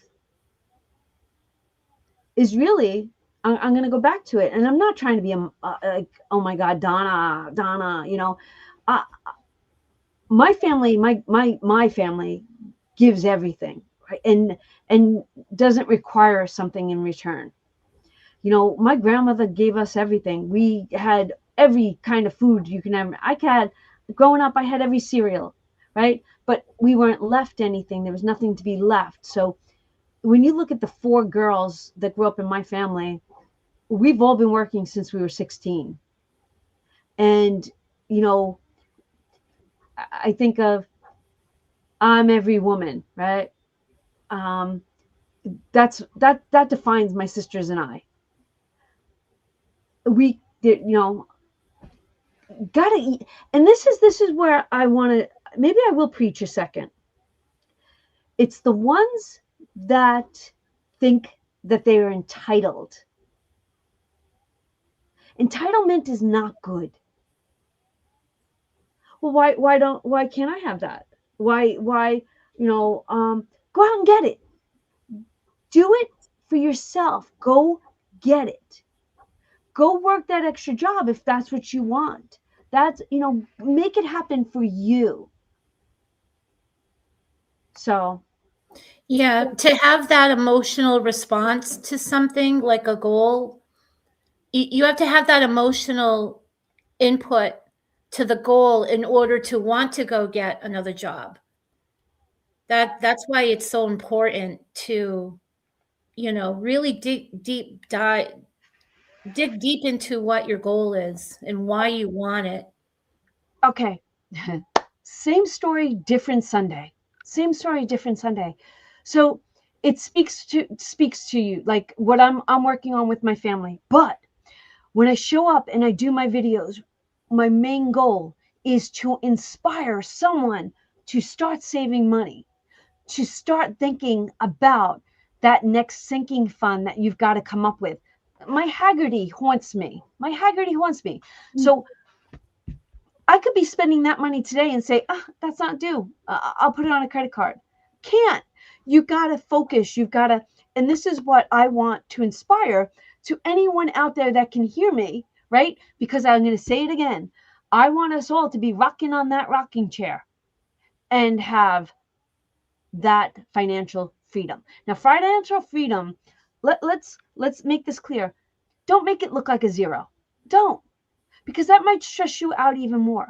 is really, I'm going to go back to it. And I'm not trying to be like, oh my God, Donna, my family, my family gives everything, right? And doesn't require something in return. My grandmother gave us everything. We had every kind of food you can have. Growing up, I had every cereal, right? But we weren't left anything. There was nothing to be left. So when you look at the 4 girls that grew up in my family, we've all been working since we were 16. And, you know, I think of I'm every woman, right? That defines my sisters and I. We did, you know, gotta eat. And this is where I want to, maybe I will preach a second. It's the ones that think that they are entitled. Entitlement is not good. Well, why can't I have that? Why, you know, go out and get it. Do it for yourself. Go get it. Go work that extra job if that's what you want. That's, you know, make it happen for you. So, Yeah, to have that emotional response to something like a goal, you have to have that emotional input to the goal in order to want to go get another job. That's why it's so important to, you know, really dig deep into what your goal is and why you want it. okay. Same story, different Sunday. Same story, different Sunday. So it speaks to you, like what I'm working on with my family. But when I show up and I do my videos, my main goal is to inspire someone to start saving money, to start thinking about that next sinking fund that you've got to come up with. My Haggerty haunts me. My Haggerty haunts me. So I could be spending that money today and say, that's not due. I'll put it on a credit card. Can't. You got to focus. You've got to, and this is what I want to inspire to anyone out there that can hear me, right? Because I'm going to say it again. I want us all to be rocking on that rocking chair and have that financial freedom. Now, financial freedom, let's make this clear. Don't make it look like a zero. Don't, because that might stress you out even more.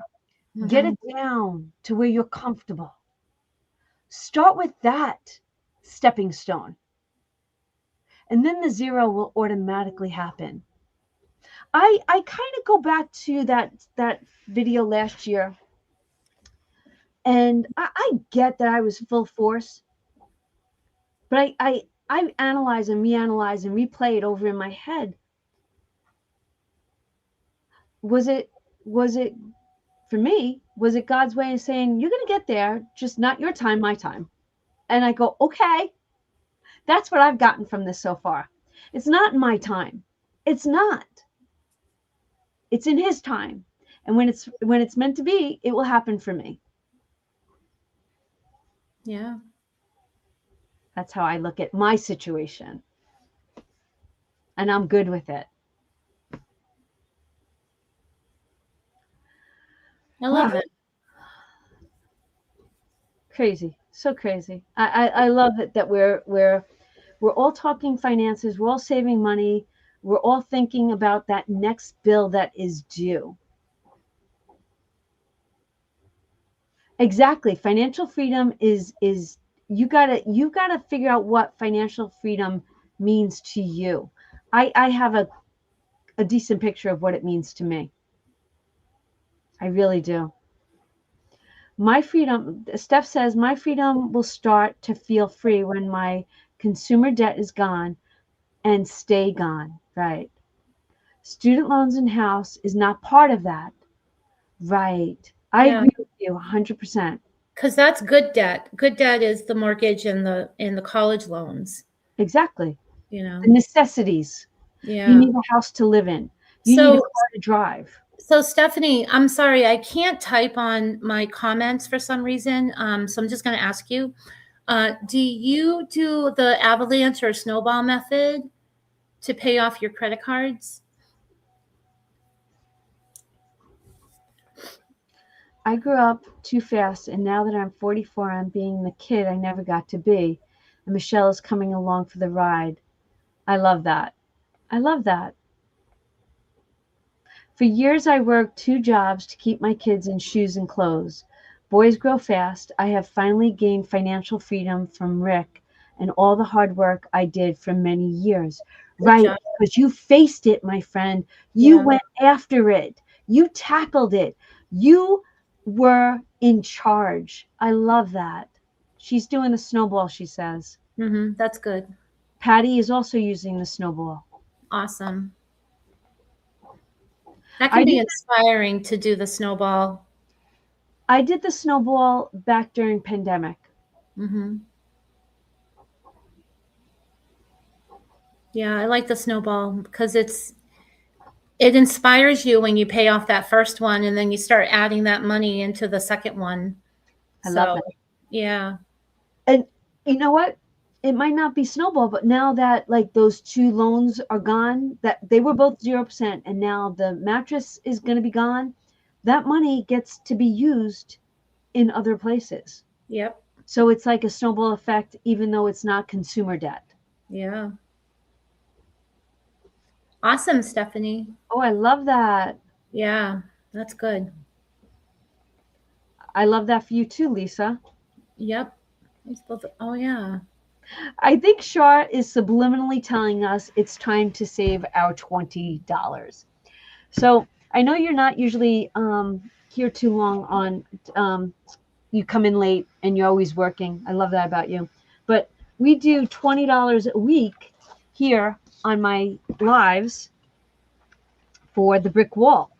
Mm-hmm. Get it down to where you're comfortable. Start with that stepping stone. And then the zero will automatically happen. I kind of go back to that video last year. And I get that I was full force. But I analyze and reanalyze and replay it over in my head. Was it for me, was it God's way of saying, you're going to get there, just not your time, my time? And I go, okay, that's what I've gotten from this so far. It's not my time. It's not. It's in his time. And when it's meant to be, it will happen for me. Yeah. That's how I look at my situation. And I'm good with it. I love it. Crazy. So crazy. I love it that we're all talking finances. We're all saving money. We're all thinking about that next bill that is due. Exactly. Financial freedom is you gotta figure out what financial freedom means to you. I have a decent picture of what it means to me. I really do. My freedom, Steph says, my freedom will start to feel free when my consumer debt is gone and stay gone. Right. Student loans and house is not part of that. Right. I agree with you 100%. Because that's good debt. Good debt is the mortgage and the college loans. Exactly. You know, the necessities. Yeah. You need a house to live in. You need a car to drive. So Stephanie, I'm sorry, I can't type on my comments for some reason. So I'm just going to ask you, do you do the avalanche or snowball method to pay off your credit cards? I grew up too fast, and now that I'm 44, I'm being the kid I never got to be. And Michelle is coming along for the ride. I love that. I love that. For years, I worked 2 jobs to keep my kids in shoes and clothes. Boys grow fast. I have finally gained financial freedom from Rick and all the hard work I did for many years. Right, job. because you faced it, my friend. You Yeah. went after it. You tackled it. You were in charge. I love that. She's doing the snowball, she says. That's good. Patty is also using the snowball. Awesome. That I can be did, inspiring to do the snowball. I did the snowball back during pandemic. Yeah, I like the snowball because it inspires you when you pay off that first one and then you start adding that money into the second one. I love So, that. yeah. And you know what? It might not be snowball, but now that like those two loans are gone, that they were both 0%, and now the mattress is going to be gone, that money gets to be used in other places. Yep. So it's like a snowball effect, even though it's not consumer debt. Yeah. Awesome, Stephanie. Oh, I love that. Yeah, that's good. I love that for you too, Lisa. Yep. Oh, yeah. I think Shar is subliminally telling us it's time to save our $20. So I know you're not usually here too long on, you come in late and you're always working. I love that about you. But we do $20 a week here on my lives for the brick wall.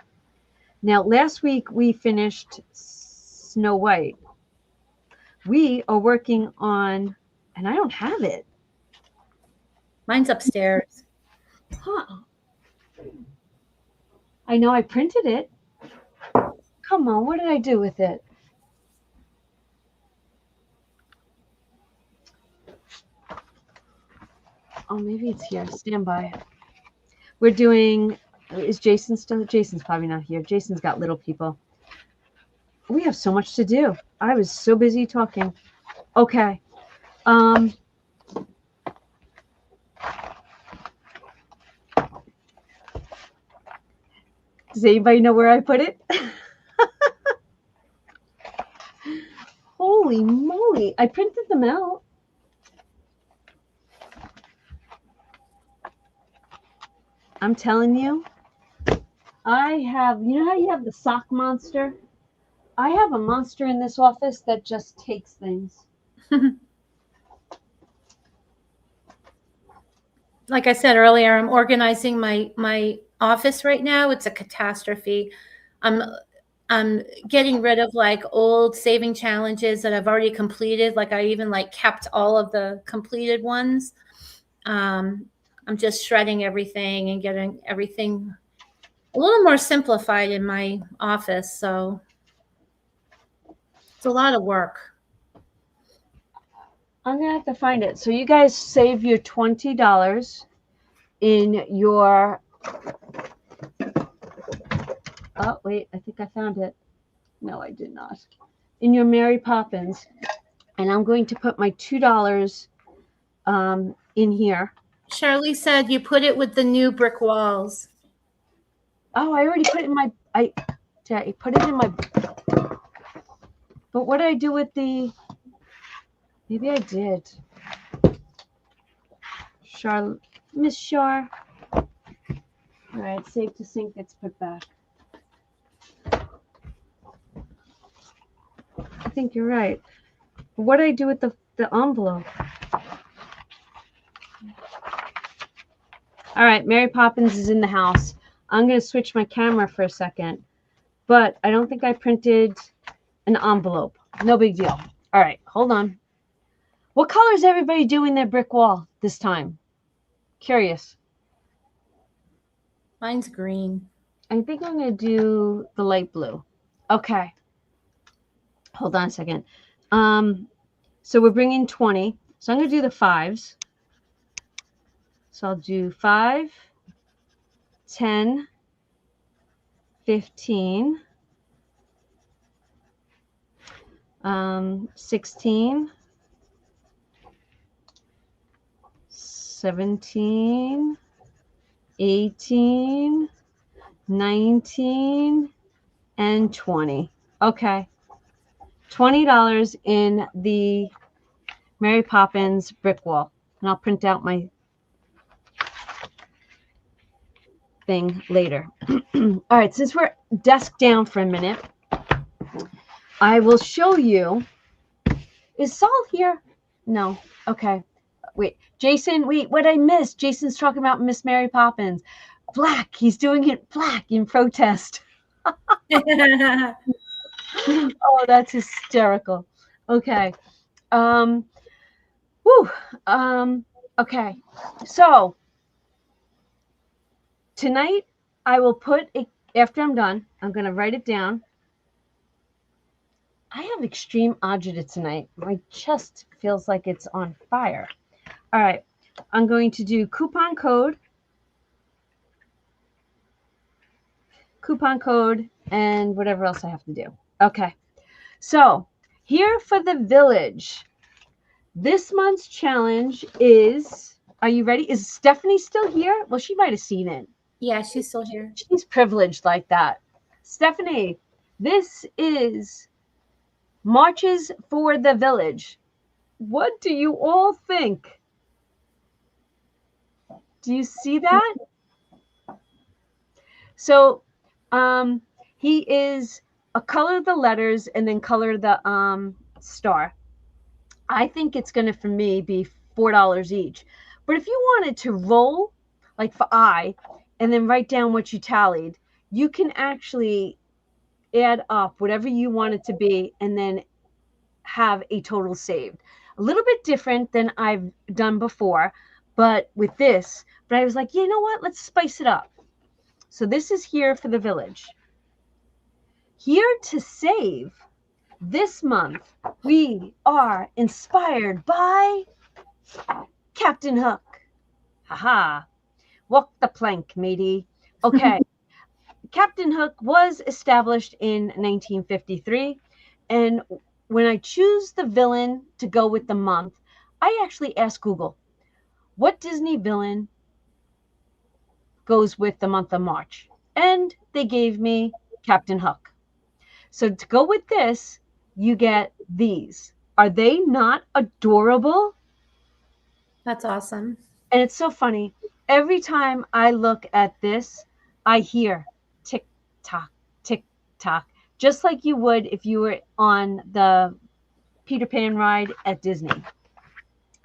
Now, last week we finished Snow White. We are working on, and I don't have it. Mine's upstairs. Huh. I know I printed it. Come on, what did I do with it? Oh, maybe it's here. Stand by. We're doing, is Jason still? Jason's probably not here. Jason's got little people. We have so much to do. I was so busy talking. Okay. Does anybody know where I put it? Holy moly. I printed them out. I'm telling you, I have, you know how you have the sock monster? I have a monster in this office that just takes things. Like I said earlier, I'm organizing my office right now. It's a catastrophe. I'm getting rid of like old saving challenges that I've already completed. Like I even like kept all of the completed ones. I'm just shredding everything and getting everything a little more simplified in my office. So it's a lot of work. I'm going to have to find it. So you guys save your $20 in your, oh, wait, I think I found it. No, I did not. In your Mary Poppins. And I'm going to put my $2 in here. Shirley said you put it with the new brick walls. Oh, I already put it in my, I put it in my, but what did I do with the, maybe I did. Miss Shar. All right, save to sink gets put back. I think you're right. But what did I do with the envelope? All right, Mary Poppins is in the house. I'm going to switch my camera for a second, but I don't think I printed an envelope. No big deal. All right, hold on. What color is everybody doing their brick wall this time? Curious. Mine's green. I think I'm going to do the light blue. Okay. Hold on a second. So we're bringing 20. So I'm going to do the 5s. So I'll do 5, 10, 15, 16, 17, 18, 19, and 20. Okay. $20 in the Mary Poppins brick wall. And I'll print out my thing later. All right, since we're desk down for a minute, I will show you. Is Saul here? No. Okay. Wait, Jason, wait, what I missed? Jason's talking about Miss Mary Poppins. Black. He's doing it black in protest. Oh, that's hysterical. Okay. Okay. So tonight I will put it after I'm done. I'm going to write it down. I have extreme agita tonight. My chest feels like it's on fire. All right. I'm going to do coupon code, and whatever else I have to do. Okay. So here for the village. This month's challenge is, are you ready? Is Stephanie still here? Well, she might have seen it. Yeah, she's still here. She's privileged like that. Stephanie, this is Marches for the Village. What do you all think? Do you see that? So he is color the letters and then color the star. I think it's going to, for me, be $4 each. But if you wanted to roll, like for I, and then write down what you tallied, you can actually add up whatever you want it to be and then have a total saved. A little bit different than I've done before, but with this, but I was like, you know what? Let's spice it up. So this is here for the village. Here to save this month, we are inspired by Captain Hook. Haha. Walk the plank, matey. Okay. Captain Hook was established in 1953. And when I choose the villain to go with the month, I actually asked Google, what Disney villain goes with the month of March? And they gave me Captain Hook. So to go with this, you get these. Are they not adorable? That's awesome. And it's so funny. Every time I look at this, I hear tick tock, just like you would if you were on the Peter Pan ride at Disney.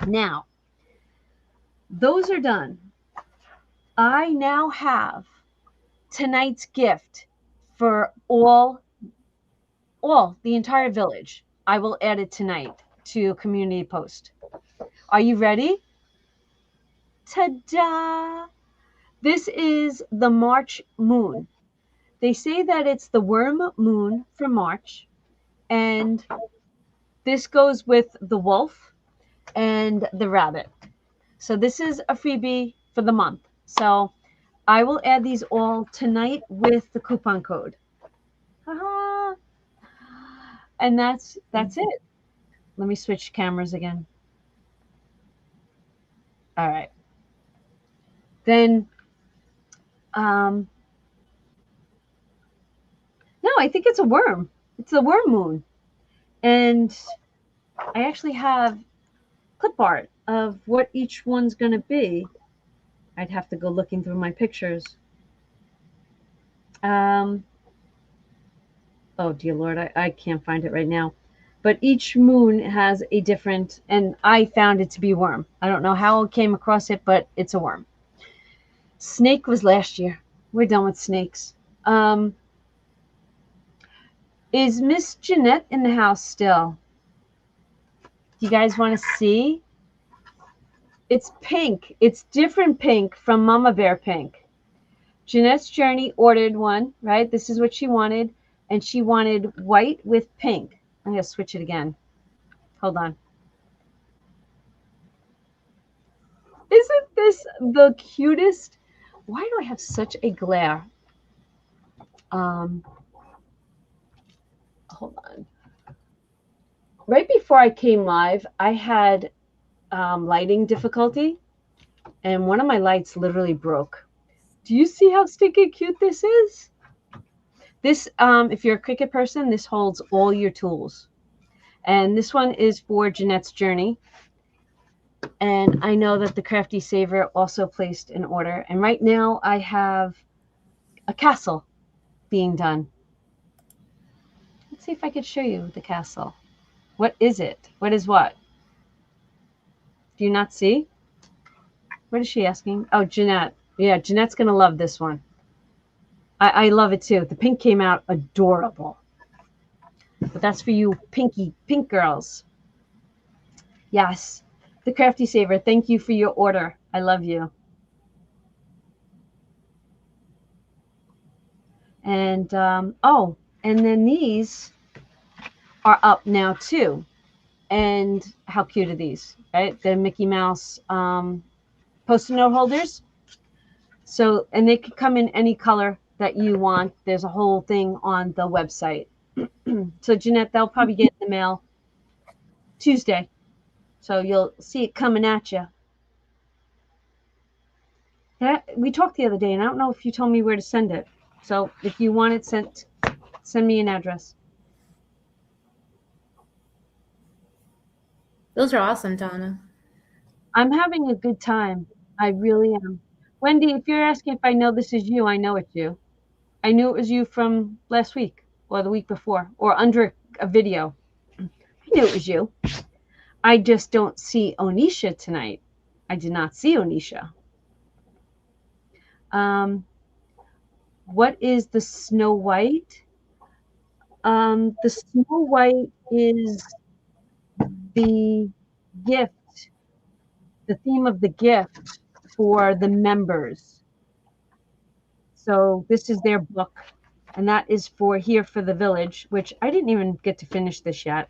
Now, those are done. I now have tonight's gift for all the entire village. I will add it tonight to community post. Are you ready? Ta-da! This is the March moon. They say that it's the worm moon for March, and this goes with the wolf and the rabbit. So this is a freebie for the month. So I will add these all tonight with the coupon code. Ha-ha. And that's it. Let me switch cameras again. All right. Then, no, I think it's a worm. It's the worm moon. And I actually have clip art of what each one's going to be. I'd have to go looking through my pictures. Oh, dear Lord, I can't find it right now. But each moon has a different, and I found it to be a worm. I don't know how I came across it, but it's a worm. Snake was last year. We're done with snakes. Is Miss Jeanette in the house still? Do you guys want to see? It's pink. It's different pink from Mama Bear pink. Jeanette's Journey ordered one, right? This is what she wanted. And she wanted white with pink. I'm going to switch it again. Hold on. Isn't this the cutest? Why do I have such a glare? Hold on. Right before I came live, I had lighting difficulty, and one of my lights literally broke. Do you see how stinking cute this is? This, if you're a Cricut person, this holds all your tools. And this one is for Jeanette's Journey. And I know that the Crafty Saver also placed an order. And right now I have a castle being done. Let's see if I could show you the castle. What is it? What is what? Do you not see? What is she asking? Oh, Jeanette. Yeah, Jeanette's going to love this one. I love it too. The pink came out adorable. But that's for you pink girls. Yes. The Crafty Saver, thank you for your order. I love you. And, oh, and then these are up now too. And how cute are these, right? The Mickey Mouse Post-it note holders. So, and they could come in any color that you want. There's a whole thing on the website. So, Jeanette, they'll probably get in the mail Tuesday. So you'll see it coming at you. We talked the other day, and I don't know if you told me where to send it. So if you want it sent, send me an address. Those are awesome, Donna. I'm having a good time. I really am. Wendy, if you're asking if I know this is you, I know it's you. I knew it was you from last week or the week before or under a video. I knew it was you. I just don't see Onisha tonight. I did not see Onisha. What is the Snow White? The Snow White is the gift, the theme of the gift for the members. So this is their book, and that is for Here for the Village, which I didn't even get to finish this yet.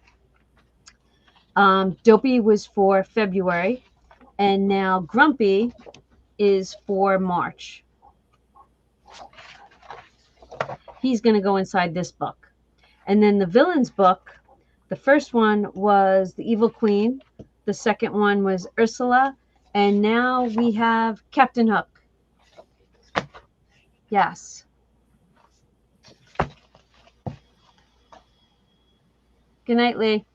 Dopey was for February, and now Grumpy is for March. He's going to go inside this book. And then the villains book, the first one was the Evil Queen. The second one was Ursula. And now we have Captain Hook. Yes. Good night, Lee.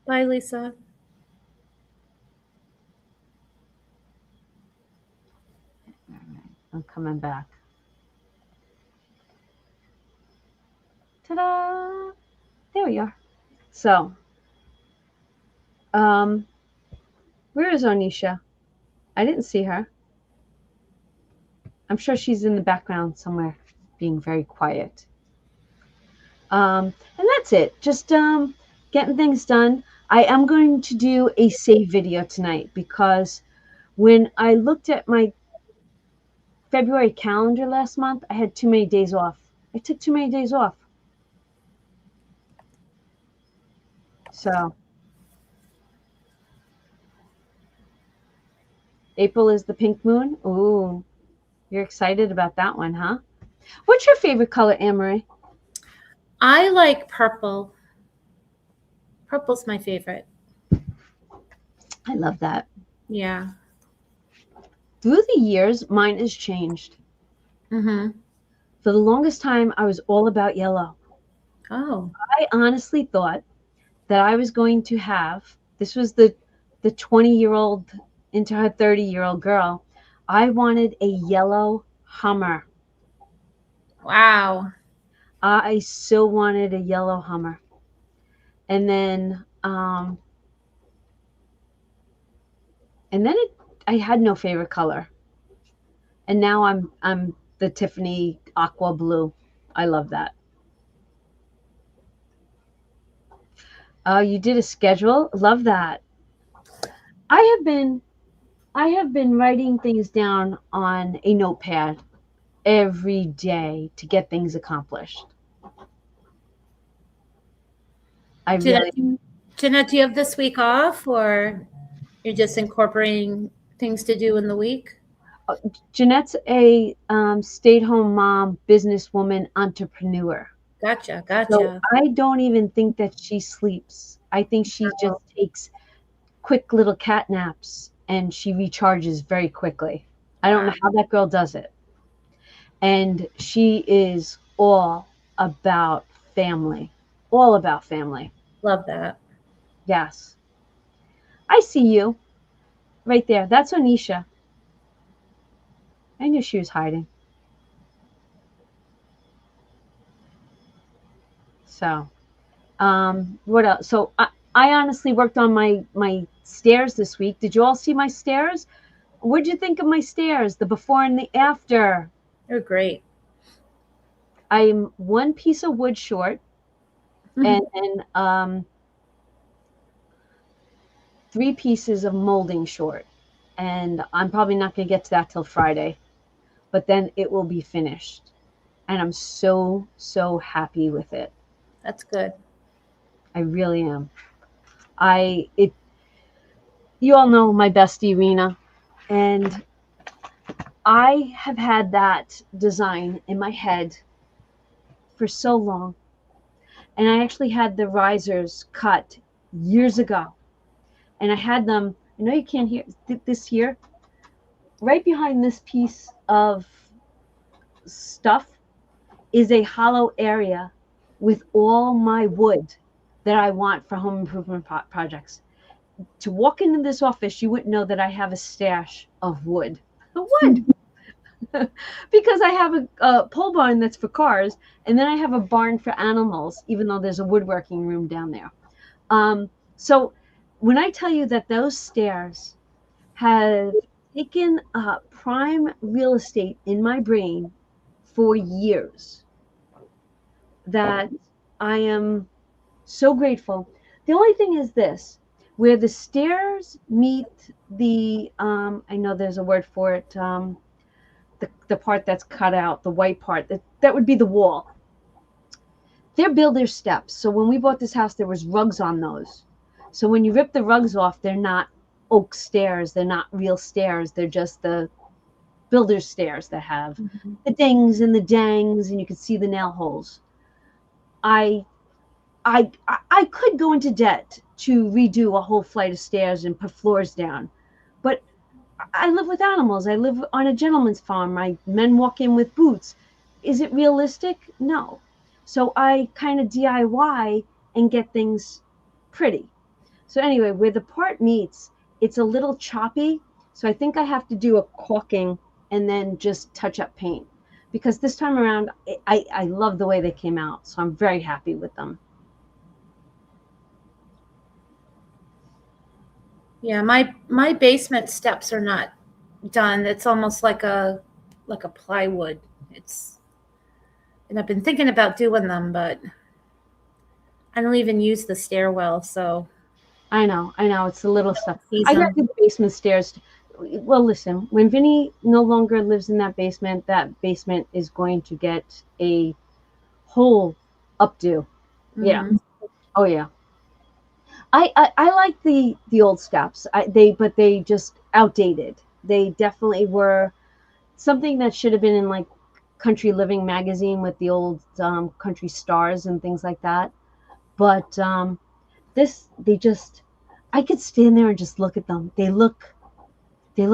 Bye, Lisa. I'm coming back. Ta-da! There we are. So, where is Onisha? I didn't see her. I'm sure she's in the background somewhere, being very quiet. And that's it. Just getting things done. I am going to do a save video tonight because when I looked at my February calendar last month, I had too many days off. I took too many days off. So April is the pink moon. Ooh, you're excited about that one, huh? What's your favorite color, Anne-Marie? I like purple. Purple's my favorite. I love that. Yeah. Through the years, mine has changed. Mm-hmm. For the longest time, I was all about yellow. Oh. I honestly thought that I was going to have, this was the 20-year-old into her 30-year-old girl, I wanted a yellow Hummer. Wow. I so wanted a yellow Hummer. And then I had no favorite color. And now I'm the Tiffany aqua blue. I love that. Oh, you did a schedule? Love that. I have been writing things down on a notepad every day to get things accomplished. Jeanette, do you have this week off, or you're just incorporating things to do in the week? Jeanette's a stay-at-home mom, businesswoman, entrepreneur. Gotcha. So I don't even think that she sleeps. I think she just takes quick little cat naps and she recharges very quickly. I don't know how that girl does it. And she is all about family. All about family. Love that. Yes. I see you. Right there. That's Onisha. I knew she was hiding. So, what else? So I honestly worked on my stairs this week. Did you all see my stairs? What'd you think of my stairs? The before and the after. They're great. I'm one piece of wood short, and then 3 pieces of molding short. And I'm probably not going to get to that till Friday, but then it will be finished. And I'm so, so happy with it. That's good. I really am. You all know my bestie, Rena, and I have had that design in my head for so long. And I actually had the risers cut years ago. And I had them, I know you can't hear this here, right behind this piece of stuff is a hollow area with all my wood that I want for home improvement projects. To walk into this office, you wouldn't know that I have a stash of wood. Wood! Because I have a pole barn that's for cars, and then I have a barn for animals, even though there's a woodworking room down there. So when I tell you that those stairs have taken prime real estate in my brain for years, that I am so grateful. The only thing is this, where the stairs meet the, I know there's a word for it, the part that's cut out, the white part, that would be the wall. They're builder's steps. So when we bought this house, there was rugs on those. So when you rip the rugs off, they're not oak stairs. They're not real stairs. They're just the builder's stairs that have the dings and the dangs, and you can see the nail holes. I could go into debt to redo a whole flight of stairs and put floors down, but I live with animals. I live on a gentleman's farm. My men walk in with boots. Is it realistic? No. So I kind of DIY and get things pretty. So anyway, where the part meets, it's a little choppy. So I think I have to do a caulking and then just touch up paint, because this time around, I love the way they came out. So I'm very happy with them. Yeah, my basement steps are not done. It's almost like a plywood. And I've been thinking about doing them, but I don't even use the stairwell, so I know, it's a little stuff. season. I got the basement stairs. Well, listen, when Vinny no longer lives in that basement is going to get a whole updo. Yeah. Oh yeah. I like the old steps. But they just outdated. They definitely were something that should have been in like Country Living magazine with the old country stars and things like that. But I could stand there and just look at them. They look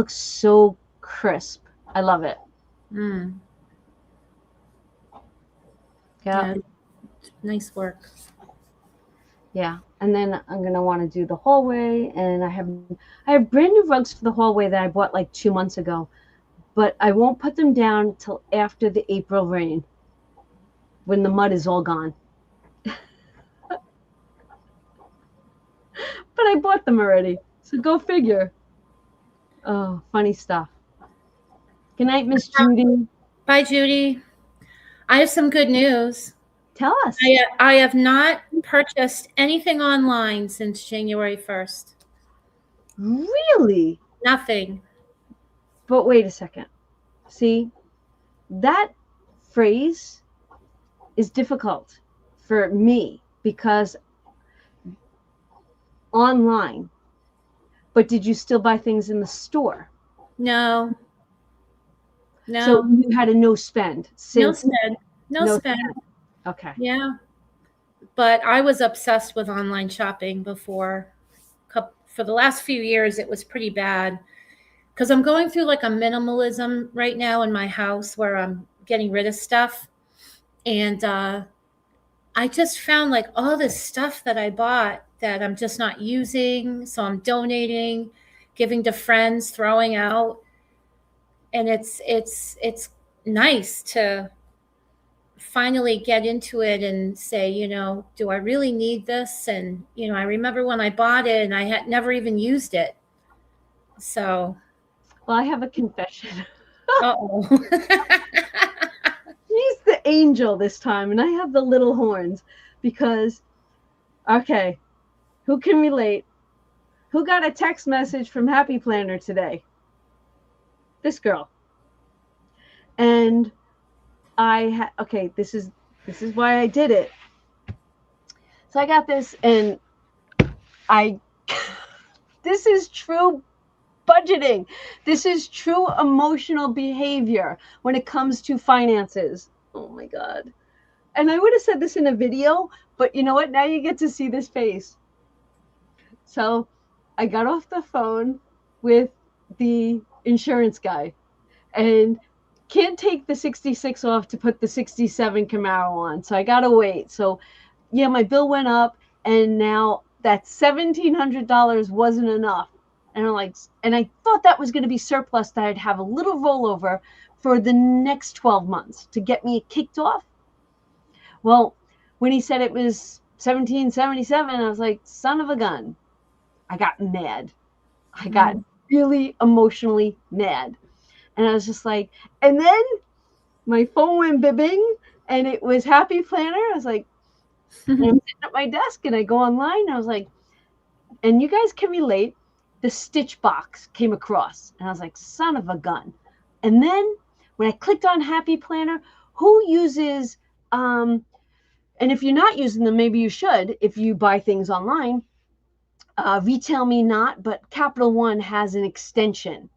so crisp. I love it. Yeah. Nice work. Yeah. And then I'm going to want to do the hallway, and I have brand new rugs for the hallway that I bought like 2 months ago, but I won't put them down till after the April rain when the mud is all gone. But I bought them already. So go figure. Oh, funny stuff. Good night, Miss Judy. Bye, Judy. I have some good news. Tell us. I have not purchased anything online since January 1st. Really? Nothing. But wait a second. See, that phrase is difficult for me because online. But did you still buy things in the store? No. So you had a no spend. No spend. Okay. Yeah. But I was obsessed with online shopping before. For the last few years, it was pretty bad because I'm going through like a minimalism right now in my house where I'm getting rid of stuff. And I just found like all this stuff that I bought that I'm just not using. So I'm donating, giving to friends, throwing out. And it's nice to finally get into it and say, do I really need this? And, I remember when I bought it and I had never even used it. So. Well, I have a confession. Uh-oh. He's the angel this time, and I have the little horns because, okay, who can relate? Who got a text message from Happy Planner today? This girl. And okay, this is why I did it. So I got this, and this is true budgeting. This is true emotional behavior when it comes to finances. Oh my God. And I would have said this in a video, but you know what? Now you get to see this face. So I got off the phone with the insurance guy and can't take the 66 off to put the 67 Camaro on. So I got to wait. So yeah, my bill went up, and now that $1,700 wasn't enough. And I thought that was going to be surplus, that I'd have a little rollover for the next 12 months to get me kicked off. Well, when he said it was 1777, I was like, son of a gun. I got mad. I got really emotionally mad. And I was just like, and then my phone went bibbing, and it was Happy Planner. I was like, and I'm sitting at my desk, and I go online, and I was like, and you guys can relate, the Stitch box came across, and I was like, son of a gun. And then when I clicked on Happy Planner, who uses, and if you're not using them, maybe you should, if you buy things online, Retail Me Not, but Capital One has an extension.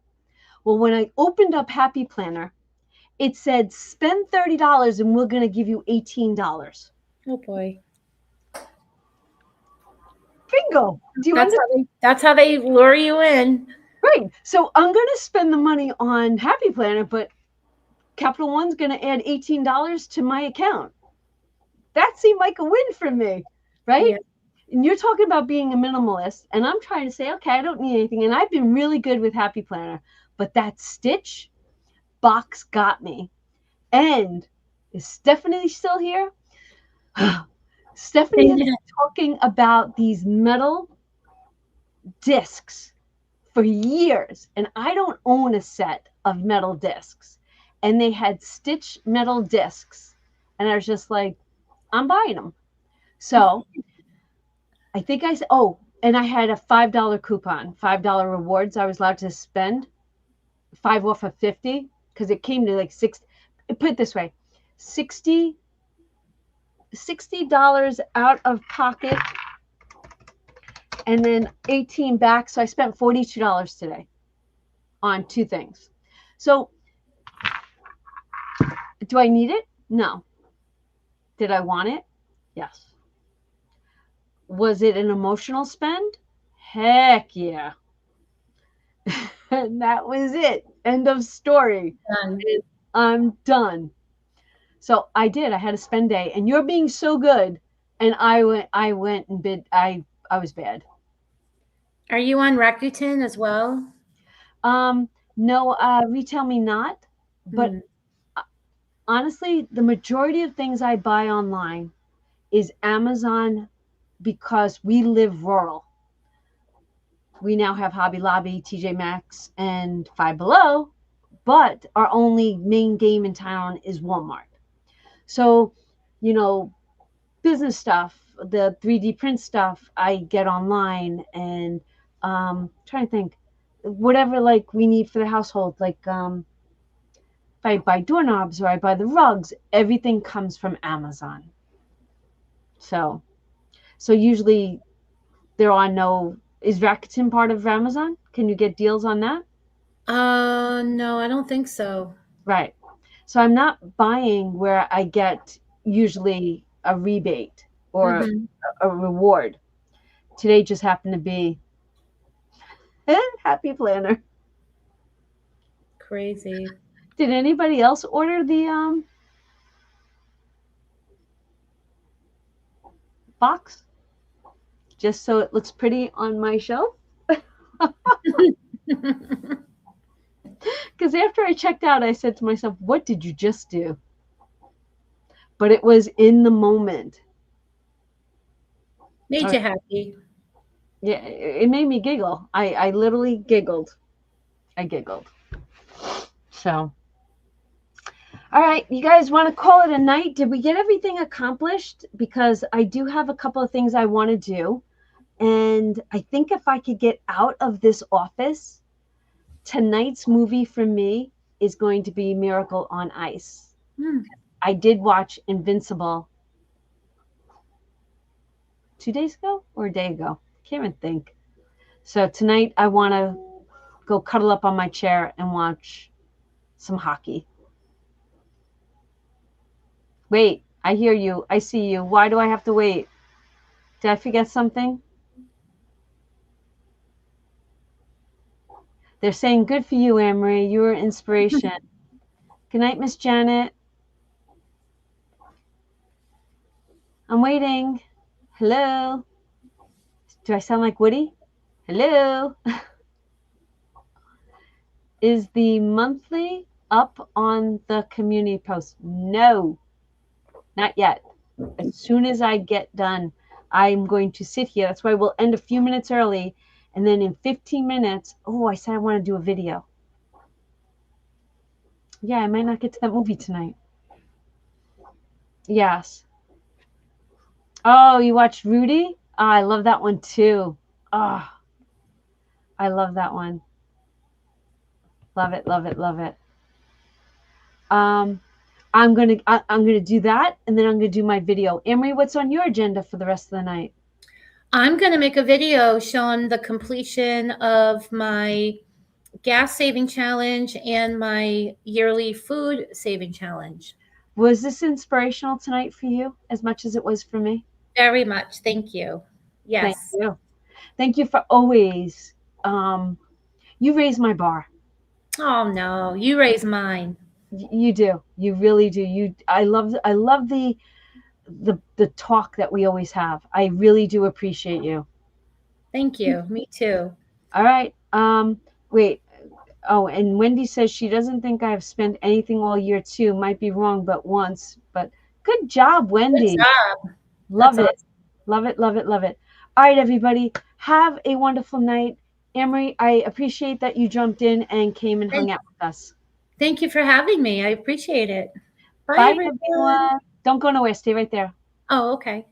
Well, when I opened up Happy Planner, it said, spend $30 and we're going to give you $18. Oh boy. Bingo. Do you that's how they lure you in. Right. So I'm going to spend the money on Happy Planner, but Capital One's going to add $18 to my account. That seemed like a win for me, right? Yeah. And you're talking about being a minimalist, and I'm trying to say, okay, I don't need anything. And I've been really good with Happy Planner, but that Stitch box got me. And is Stephanie still here? Stephanie has been talking about these metal discs for years, and I don't own a set of metal discs. And they had Stitch metal discs, and I was just like, I'm buying them. So I think I said, oh, and I had a $5 coupon, $5 rewards I was allowed to spend, 5 off of 50, because it came to like $60. Put it this way, $60 out of pocket, and then 18 back. So I spent $42 today on 2 things. So do I need it? No. Did I want it? Yes. Was it an emotional spend? Heck yeah. And that was it. End of story. Done. I'm done. So I did. I had a spend day, and you're being so good. And I went and bid. I was bad. Are you on Rakuten as well? No, Retail Me Not. But honestly, the majority of things I buy online is Amazon, because we live rural. We now have Hobby Lobby, TJ Maxx, and Five Below, but our only main game in town is Walmart. So, business stuff, the 3D print stuff, I get online, and trying to think, whatever like we need for the household, like if I buy doorknobs or I buy the rugs, everything comes from Amazon. So usually there are no. Is Rakuten part of Amazon? Can you get deals on that? No, I don't think so. Right. So I'm not buying where I get usually a rebate or a reward. Today just happened to be Happy Planner. Crazy. Did anybody else order the box? Just so it looks pretty on my shelf? Because after I checked out, I said to myself, what did you just do? but it was in the moment. Made you happy. Yeah, it made me giggle. I literally giggled. I giggled. So, all right, you guys want to call it a night? Did we get everything accomplished? Because I do have a couple of things I want to do. And I think if I could get out of this office, tonight's movie for me is going to be Miracle on Ice. I did watch Invincible 2 days ago or a day ago. Can't even think. So tonight I want to go cuddle up on my chair and watch some hockey. Wait, I hear you. I see you. Why do I have to wait? Did I forget something? They're saying, good for you, Anne-Marie. You were inspiration. Good night, Miss Janet. I'm waiting. Hello. Do I sound like Woody? Hello. Is the monthly up on the community post? No, not yet. As soon as I get done, I'm going to sit here. That's why we'll end a few minutes early. And then in 15 minutes, I said I want to do a video. Yeah, I might not get to that movie tonight. Yes. Oh, you watched Rudy? Oh, I love that one too. Oh, I love that one. Love it, love it, love it. I'm gonna do that, and then I'm gonna do my video. Anne-Marie, what's on your agenda for the rest of the night? I'm going to make a video showing the completion of my gas saving challenge and my yearly food saving challenge. Was this inspirational tonight for you as much as it was for me? Very much. Thank you. Yes. Thank you. Thank you for always. You raise my bar. Oh no, you raise mine. You do. You really do. I love the talk that we always have. I really do appreciate you. Thank you. Me too. All right. Wait. Oh, and Wendy says she doesn't think I've spent anything all year too. Might be wrong, but once. But good job, Wendy. Good job. Love That's it. Awesome. Love it, love it, love it. All right, everybody. Have a wonderful night. Anne-Marie, I appreciate that you jumped in and came and hung out with us. Thank you for having me. I appreciate it. Bye everyone. Don't go nowhere. Stay right there. Oh, okay.